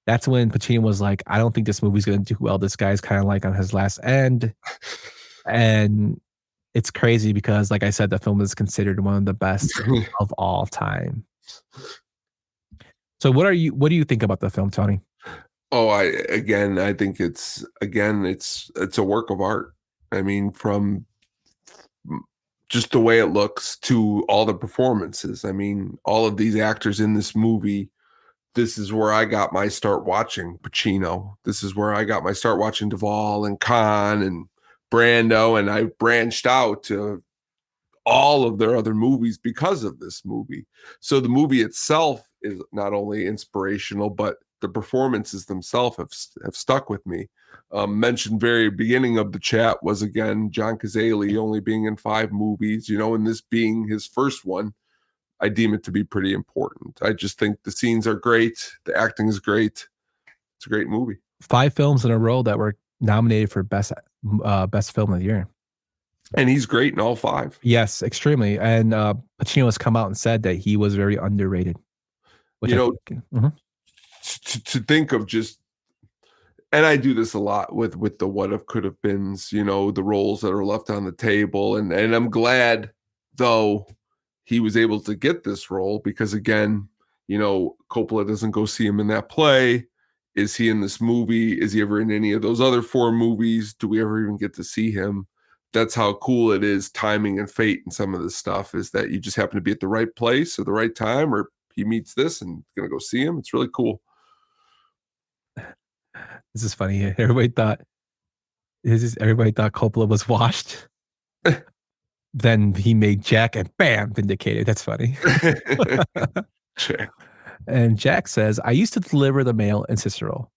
that's when Pacino was like, I don't think this movie's going to do well. This guy's kind of like on his last end. And it's crazy because, like I said, the film is considered one of the best of all time. So what do you think about the film, Tony? Oh, I think it's a work of art. I mean, from just the way it looks to all the performances. I mean, all of these actors in this movie, this is where I got my start watching Pacino. This is where I got my start watching Duvall and Caan and Brando, and I branched out to all of their other movies because of this movie. So the movie itself is not only inspirational, but the performances themselves have stuck with me. Mentioned very beginning of the chat was, again, John Cazale only being in 5 movies, and this being his first one. I deem it to be pretty important. I just think the scenes are great. The acting is great. It's a great movie. 5 films in a row that were nominated for best film of the year. And he's great in all 5. Yes, extremely. And Pacino has come out and said that he was very underrated. To think of just, and I do this a lot with the what if could have beens, the roles that are left on the table. And I'm glad, though, he was able to get this role because, again, Coppola doesn't go see him in that play. is he in this movie? Is he ever in any of those other 4 movies? Do we ever even get to see him? That's how cool it is. Timing and fate and some of this stuff is that you just happen to be at the right place at the right time, or he meets this and gonna go see him. It's really cool. This is funny. Everybody thought Coppola was washed. Then he made Jack and bam, vindicated. That's funny. Sure. And Jack says, I used to deliver the mail in Cicero.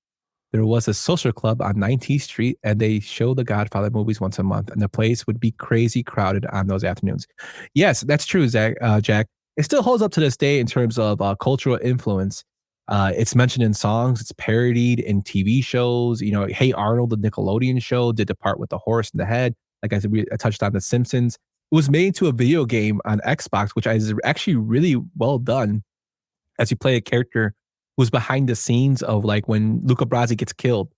There was a social club on 19th Street, and they show the Godfather movies once a month, and the place would be crazy crowded on those afternoons. Yes, that's true, Jack. It still holds up to this day in terms of cultural influence. It's mentioned in songs. It's parodied in TV shows. You know, Hey Arnold, the Nickelodeon show, did the part with the horse in the head. Like I said, I touched on The Simpsons. It was made into a video game on Xbox, which is actually really well done. As you play a character who's behind the scenes of like when Luca Brasi gets killed.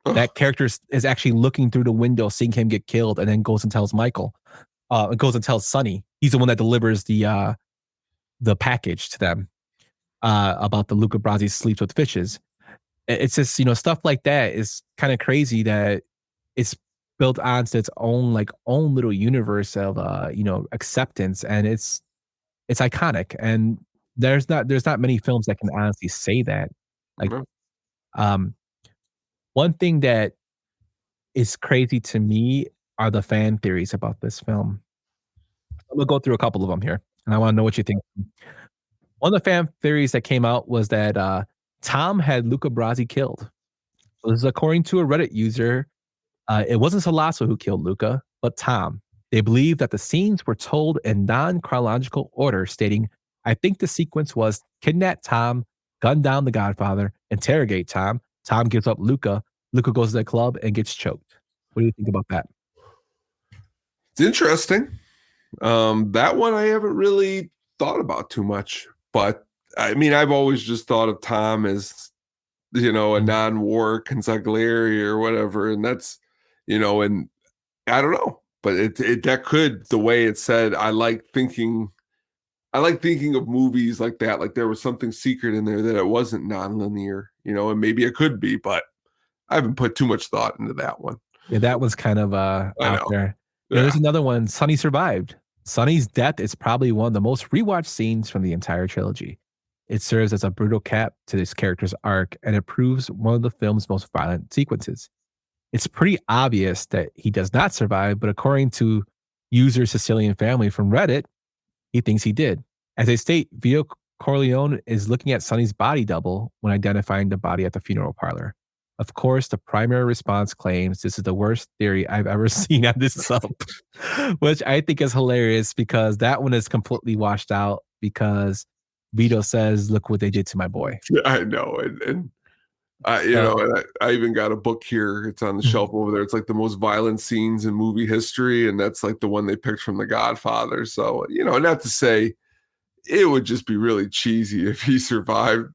That character is actually looking through the window, seeing him get killed, and then goes and tells Michael. Goes and tells Sonny. He's the one that delivers the package to them about the Luca Brasi sleeps with fishes. It's just, you know, stuff like that is kind of crazy that it's built onto its own little universe of acceptance, and it's iconic. And there's not many films that can honestly say that. Like, one thing that is crazy to me are the fan theories about this film. I'm gonna go through a couple of them here, and I want to know what you think. One of the fan theories that came out was that Tom had Luca Brasi killed. So this is according to a Reddit user. It wasn't Salasso who killed Luca, but Tom. They believe that the scenes were told in non-chronological order, stating, I think the sequence was kidnap Tom, gun down the Godfather, interrogate Tom. Tom gives up Luca. Luca goes to the club and gets choked. What do you think about that? It's interesting. That one I haven't really thought about too much, but I mean, I've always just thought of Tom as, you know, a non-war consigliere or whatever, and that's, you know, and I don't know, but it that could, the way it's said, I like thinking of movies like that, like there was something secret in there, that it wasn't non-linear, you know, and maybe it could be, but I haven't put too much thought into that one. Yeah, that one's kind of out there. Yeah. There's another one, Sonny survived. Sonny's death is probably one of the most rewatched scenes from the entire trilogy. It serves as a brutal cap to this character's arc, and it proves one of the film's most violent sequences. It's pretty obvious that he does not survive, but according to user Sicilian Family from Reddit, he thinks he did. As they state, Vito Corleone is looking at Sonny's body double when identifying the body at the funeral parlor. Of course, the primary response claims this is the worst theory I've ever seen on this sub, which I think is hilarious because that one is completely washed out because Vito says, look what they did to my boy. I know. And you know, and I even got a book here. It's on the shelf over there. It's like the most violent scenes in movie history. And that's like the one they picked from The Godfather. So, you know, not to say it would just be really cheesy if he survived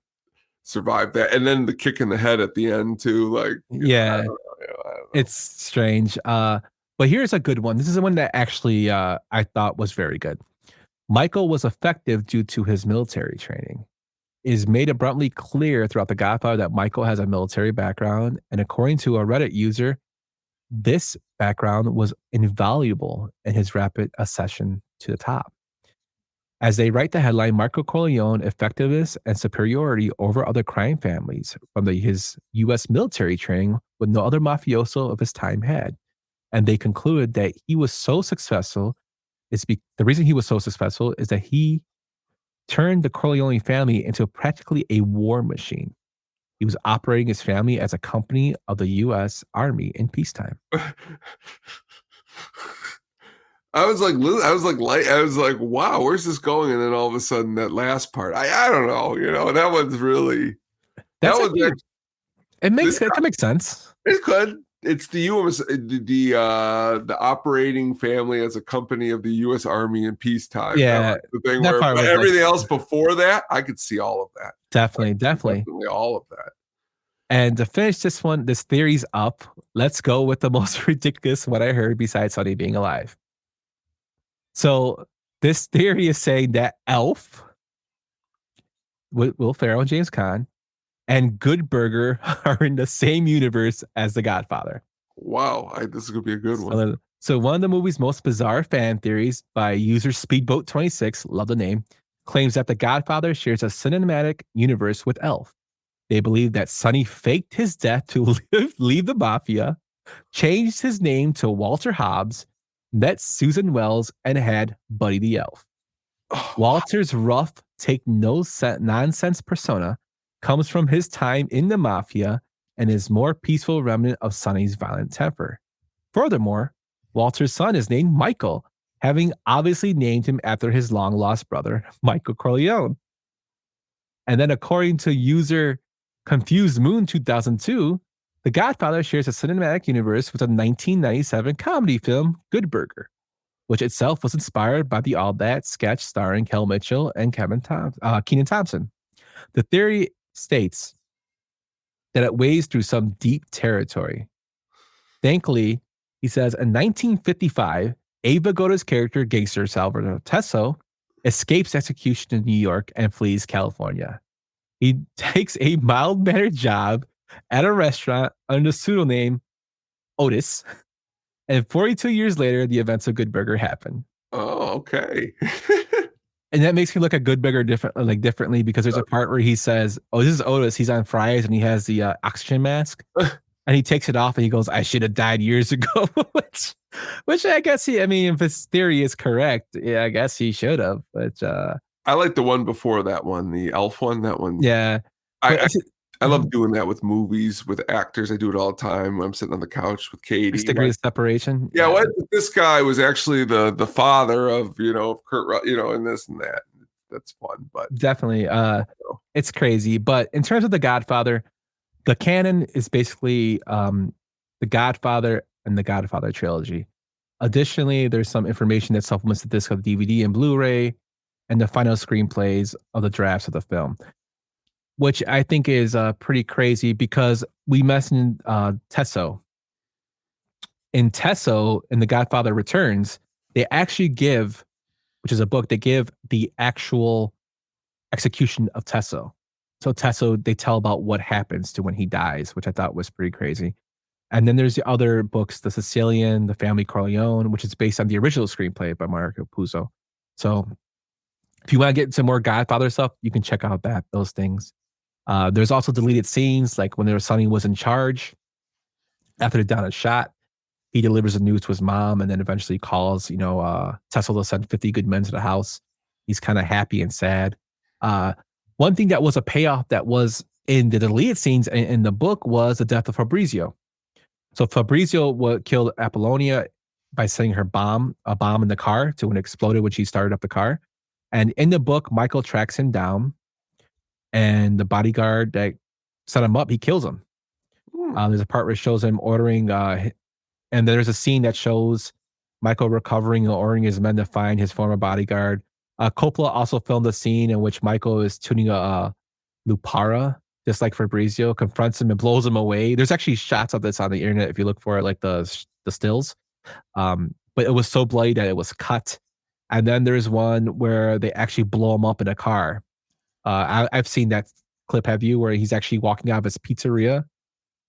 that. And then the kick in the head at the end too. Like, yeah, I don't know. It's strange. But here's a good one. This is the one that actually I thought was very good. Michael was effective due to his military training. It is made abruptly clear throughout The Godfather that Michael has a military background, and according to a Reddit user, this background was invaluable in his rapid ascension to the top. As they write the headline, Marco Corleone effectiveness and superiority over other crime families from his U.S. military training what no other mafioso of his time had. And they concluded that he was so successful, the reason he was so successful is that he turned the Corleone family into practically a war machine. He was operating his family as a company of the U.S. Army in peacetime. I was like, wow, where's this going? And then all of a sudden, that last part, I don't know, you know, that one's really, it makes sense. It could. It's the U.S. the operating family as a company of the U.S. Army in peacetime. Yeah, the thing where everything else before that, I could see all of that. Definitely all of that. And to finish this one, this theory's up. Let's go with the most ridiculous one I heard besides Sonny being alive. So this theory is saying that Elf, Will Ferrell and James Caan, and Good Burger are in the same universe as The Godfather. Wow, this is gonna be a good one. So one of the movie's most bizarre fan theories by user Speedboat26, love the name, claims that The Godfather shares a cinematic universe with Elf. They believe that Sonny faked his death to leave the mafia, changed his name to Walter Hobbs, met Susan Wells, and had Buddy the Elf. Walter's rough, take no nonsense persona comes from his time in the mafia and is more peaceful remnant of Sonny's violent temper. Furthermore, Walter's son is named Michael, having obviously named him after his long-lost brother, Michael Corleone. And then according to user Confused Moon 2002, The Godfather shares a cinematic universe with the 1997 comedy film Good Burger, which itself was inspired by the All That sketch starring Kel Mitchell and Kenan Thompson. The theory states that it wades through some deep territory. Thankfully, he says, in 1955, Ava Goda's character, gangster Salvador Tesso, escapes execution in New York and flees California. He takes a mild-mannered job at a restaurant under the pseudonym Otis, and 42 years later, the events of Good Burger happen. Oh, okay. And that makes me look at Good Burger differently because there's a part where he says, "Oh, this is Otis. He's on fries and he has the oxygen mask, and he takes it off and he goes, I should have died years ago." which I guess if his theory is correct, yeah, I guess he should have. But I like the one before that one, the Elf one. That one, yeah. I love doing that with movies, with actors. I do it all the time when I'm sitting on the couch with Katie. Degree of separation. Yeah, what if this guy was actually the father of Kurt, and this and that. That's fun, but definitely, it's crazy. But in terms of The Godfather, the canon is basically The Godfather and The Godfather trilogy. Additionally, there's some information that supplements the disc of DVD and Blu-ray, and the final screenplays of the drafts of the film, which I think is pretty crazy because we mentioned Tesso. In Tesso, in The Godfather Returns, they actually give, which is a book, they give the actual execution of Tesso. So Tesso, they tell about what happens to when he dies, which I thought was pretty crazy. And then there's the other books, The Sicilian, The Family Corleone, which is based on the original screenplay by Marco Puzo. So if you want to get into more Godfather stuff, you can check out those things. There's also deleted scenes, like when Sonny was in charge. After the down is shot, he delivers the news to his mom and then eventually calls, Tesso to send 50 good men to the house. He's kind of happy and sad. One thing that was a payoff that was in the deleted scenes in the book was the death of Fabrizio. So Fabrizio killed Apollonia by setting a bomb in the car when it exploded when she started up the car. And in the book, Michael tracks him down, and the bodyguard that set him up, he kills him. There's a part where it shows him ordering, and there's a scene that shows Michael recovering and ordering his men to find his former bodyguard. Coppola also filmed a scene in which Michael is tuning a Lupara, just like Fabrizio, confronts him and blows him away. There's actually shots of this on the internet if you look for it, like the stills. But it was so bloody that it was cut. And then there's one where they actually blow him up in a car. I've seen that clip, have you, where he's actually walking out of his pizzeria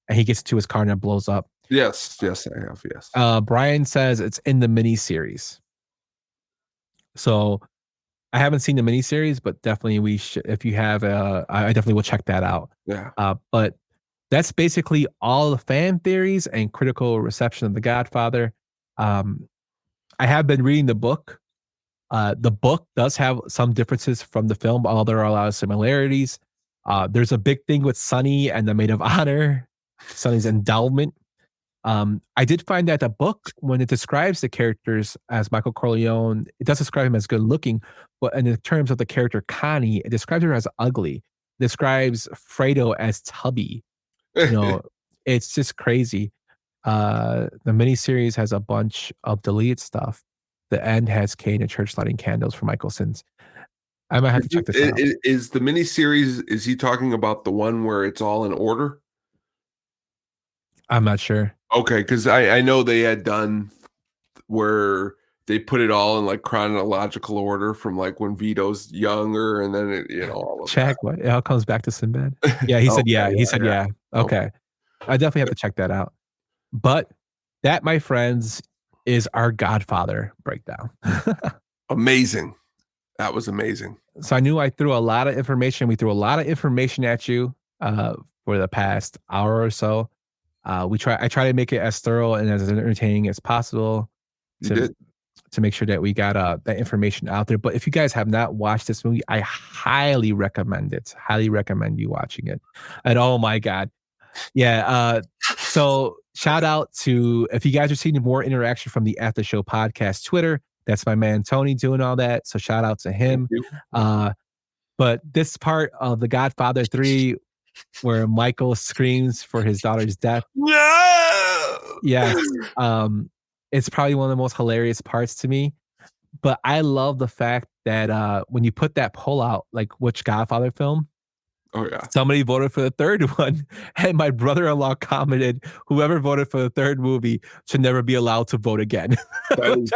and he gets to his car and it blows up. Yes, I have, yes. Brian says it's in the miniseries. So I haven't seen the miniseries, but definitely we should. If you have, I definitely will check that out. Yeah. But that's basically all the fan theories and critical reception of The Godfather. I have been reading the book. The book does have some differences from the film, although there are a lot of similarities. There's a big thing with Sonny and the maid of honor, Sonny's endowment. I did find that the book, when it describes the characters as Michael Corleone, it does describe him as good looking, but in terms of the character Connie, it describes her as ugly. It describes Fredo as tubby. It's just crazy. The miniseries has a bunch of deleted stuff. The end has Kane in church lighting candles for Michael's sins. I might have to check this out. Is the miniseries, is he talking about the one where it's all in order? I'm not sure. Okay, because I know they had done where they put it all in like chronological order from like when Vito's younger, and then all of Check that. what it all comes back to Sinbad. Yeah, he said Okay, he said yeah. Okay. I definitely have to check that out. But that, my friends, is our Godfather breakdown. Amazing. That was amazing. So I knew I threw a lot of information. We threw a lot of information at you for the past hour or so. I try to make it as thorough and as entertaining as possible to make sure that we got that information out there. But if you guys have not watched this movie, I highly recommend it. Highly recommend you watching it. And oh my God. Yeah. So shout out to, if you guys are seeing more interaction from the At the Show podcast Twitter, that's my man Tony doing all that. So shout out to him. But this part of The Godfather 3, where Michael screams for his daughter's death. No! Yes. It's probably one of the most hilarious parts to me. But I love the fact that when you put that poll out, like which Godfather film, oh yeah, somebody voted for the third one, and my brother-in-law commented, "Whoever voted for the third movie should never be allowed to vote again." And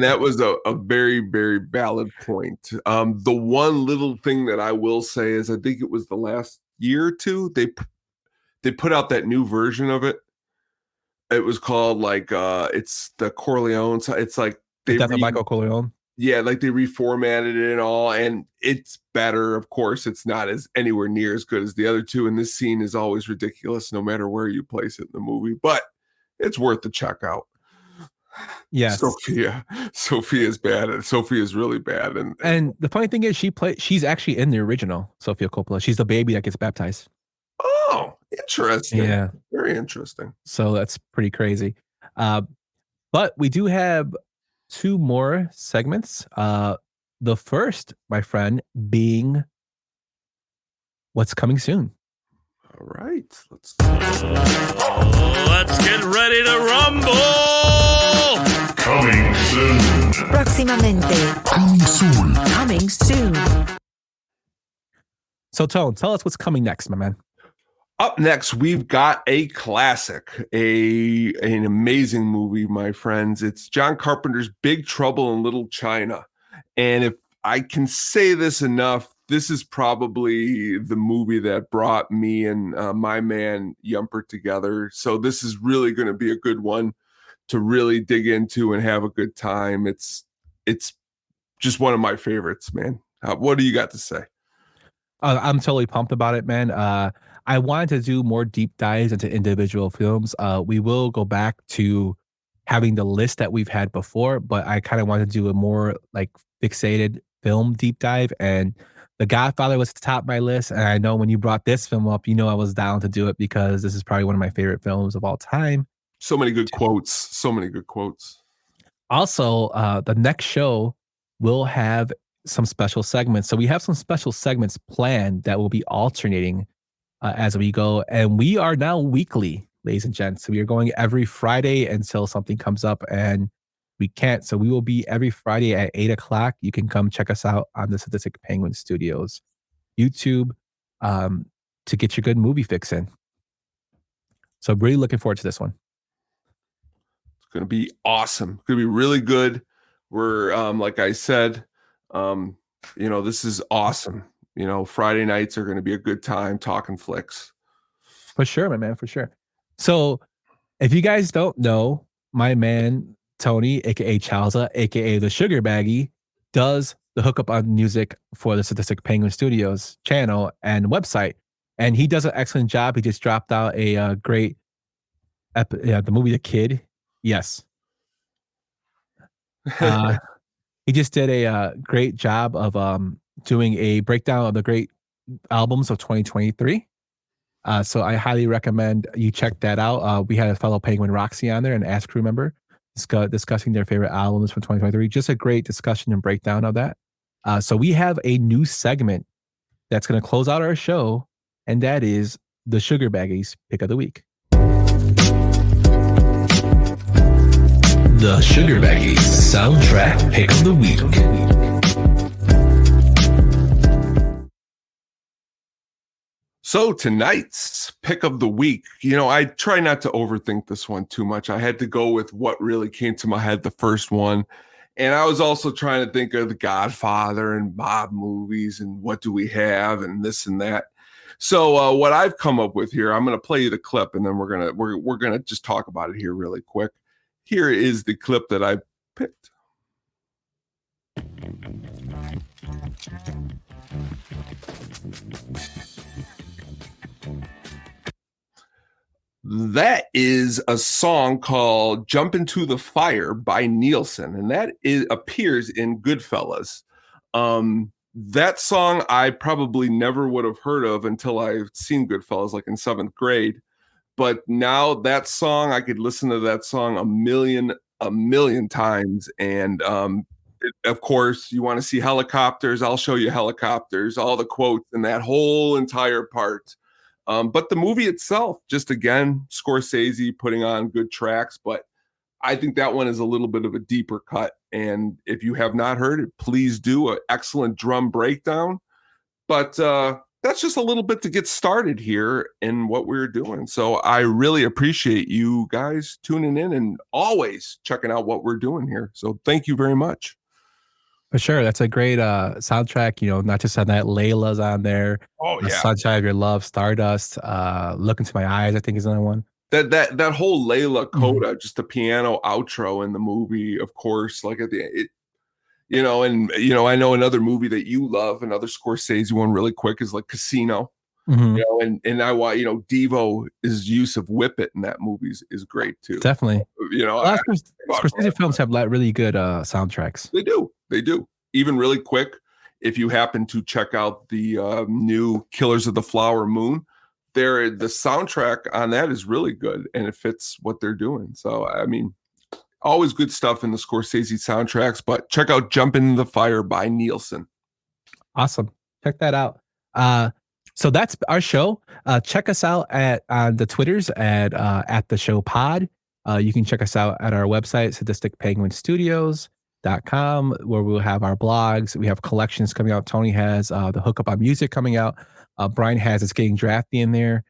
that was a very, very valid point. The one little thing that I will say is, I think it was the last year or two, they put out that new version of it. It was called like it's the Corleone. So it's like Michael Corleone. Yeah, like they reformatted it and all, and it's better. Of course, it's not as anywhere near as good as the other two. And this scene is always ridiculous, no matter where you place it in the movie. But it's worth the check out. Yes, Sophia's bad. Sophia's really bad, and the funny thing is, she's actually in the original Sofia Coppola. She's the baby that gets baptized. Oh, interesting. Yeah, very interesting. So that's pretty crazy. But we do have 2 more segments. The first, my friend, being what's coming soon. All right, let's get ready to rumble. Coming soon. Próximamente. Coming soon. Coming soon. So, Tone, tell us what's coming next, my man. Up next, we've got a classic, an amazing movie, my friends. It's John Carpenter's Big Trouble in Little China. And if I can say this enough, this is probably the movie that brought me and my man Yumper together. So this is really going to be a good one to really dig into and have a good time. It's just one of my favorites, man. What do you got to say? I'm totally pumped about it, man. I wanted to do more deep dives into individual films. We will go back to having the list that we've had before, but I kind of wanted to do a more like fixated film deep dive. And The Godfather was at the top of my list. And I know when you brought this film up, I was down to do it because this is probably one of my favorite films of all time. So many good quotes. So many good quotes. Also, the next show will have some special segments. So we have some special segments planned that will be alternating as we go. And we are now weekly, ladies and gents. So we are going every Friday until something comes up and we can't. So we will be every Friday at 8:00. You can come check us out on the Sadistic Penguin Studios YouTube to get your good movie fix in. So really looking forward to this one. It's going to be awesome. It's going to be really good. We're, like I said, this is awesome. Friday nights are going to be a good time talking flicks. For sure, my man, for sure. So if you guys don't know, my man, Tony, aka Chowza, aka the Sugar Baggy, does the hookup on music for the Sadistic Penguin Studios channel and website. And he does an excellent job. He just dropped out a great, the movie The Kid. Yes. He just did a great job of doing a breakdown of the great albums of 2023. So I highly recommend you check that out. We had a fellow Penguin Roxy on there, an Ask crew member, discussing their favorite albums from 2023. Just a great discussion and breakdown of that. So we have a new segment that's going to close out our show, and that is the Sugar Baggies Pick of the Week. The Sugar Baggies Soundtrack Pick of the Week. So tonight's pick of the week, I try not to overthink this one too much. I had to go with what really came to my head, the first one. And I was also trying to think of the Godfather and mob movies and what do we have and this and that. So what I've come up with here, I'm going to play you the clip, and then we're gonna just talk about it here really quick. Here is the clip that I picked. That is a song called "Jump Into the Fire" by Nielsen, and that appears in Goodfellas. That song I probably never would have heard of until I've seen Goodfellas, like in 7th grade. But now that song, I could listen to that song a million times. And of course, you want to see helicopters, I'll show you helicopters, all the quotes and that whole entire part. But the movie itself, just again, Scorsese putting on good tracks, but I think that one is a little bit of a deeper cut. And if you have not heard it, please do. An excellent drum breakdown. But that's just a little bit to get started here in what we're doing. So I really appreciate you guys tuning in and always checking out what we're doing here. So thank you very much. For sure. That's a great soundtrack, not just on that, Layla's on there. Oh, yeah. Sunshine of Your Love, Stardust, Look Into My Eyes, I think is another one. That whole Layla coda, just the piano outro in the movie, of course, like at the end, I know another movie that you love, another Scorsese one really quick is like Casino, and Devo's use of Whip It in that movie is great too. Definitely. Scorsese films have really good soundtracks. They do. Even really quick, if you happen to check out the new Killers of the Flower Moon, the soundtrack on that is really good and it fits what they're doing. So, I mean, always good stuff in the Scorsese soundtracks, but check out Jump Into the Fire by Nielsen. Awesome. Check that out. So that's our show. Check us out on the Twitters at the show pod. You can check us out at our website, sadisticpenguinstudios.com, where we'll have our blogs. We have collections coming out. Tony has the Hookup on Music coming out. Brian has It's Getting Drafty in there,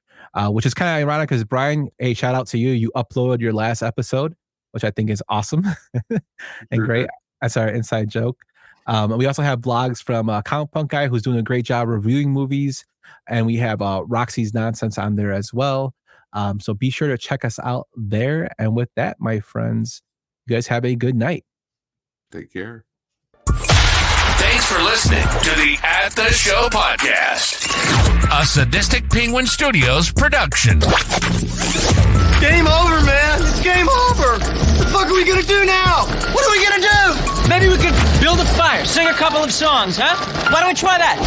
which is kind of ironic because Brian, hey, shout out to you. You uploaded your last episode, which I think is awesome and great. That's our inside joke. We also have blogs from Comic Punk Guy, who's doing a great job reviewing movies. And we have Roxy's Nonsense on there as well. So be sure to check us out there. And with that, my friends, you guys have a good night. Take care. Thanks for listening to the At the Show podcast, a Sadistic Penguin Studios production. Game over, man. It's game over. What the fuck are we gonna do now? What are we gonna do? Maybe we could build a fire, sing a couple of songs, huh? Why don't we try that?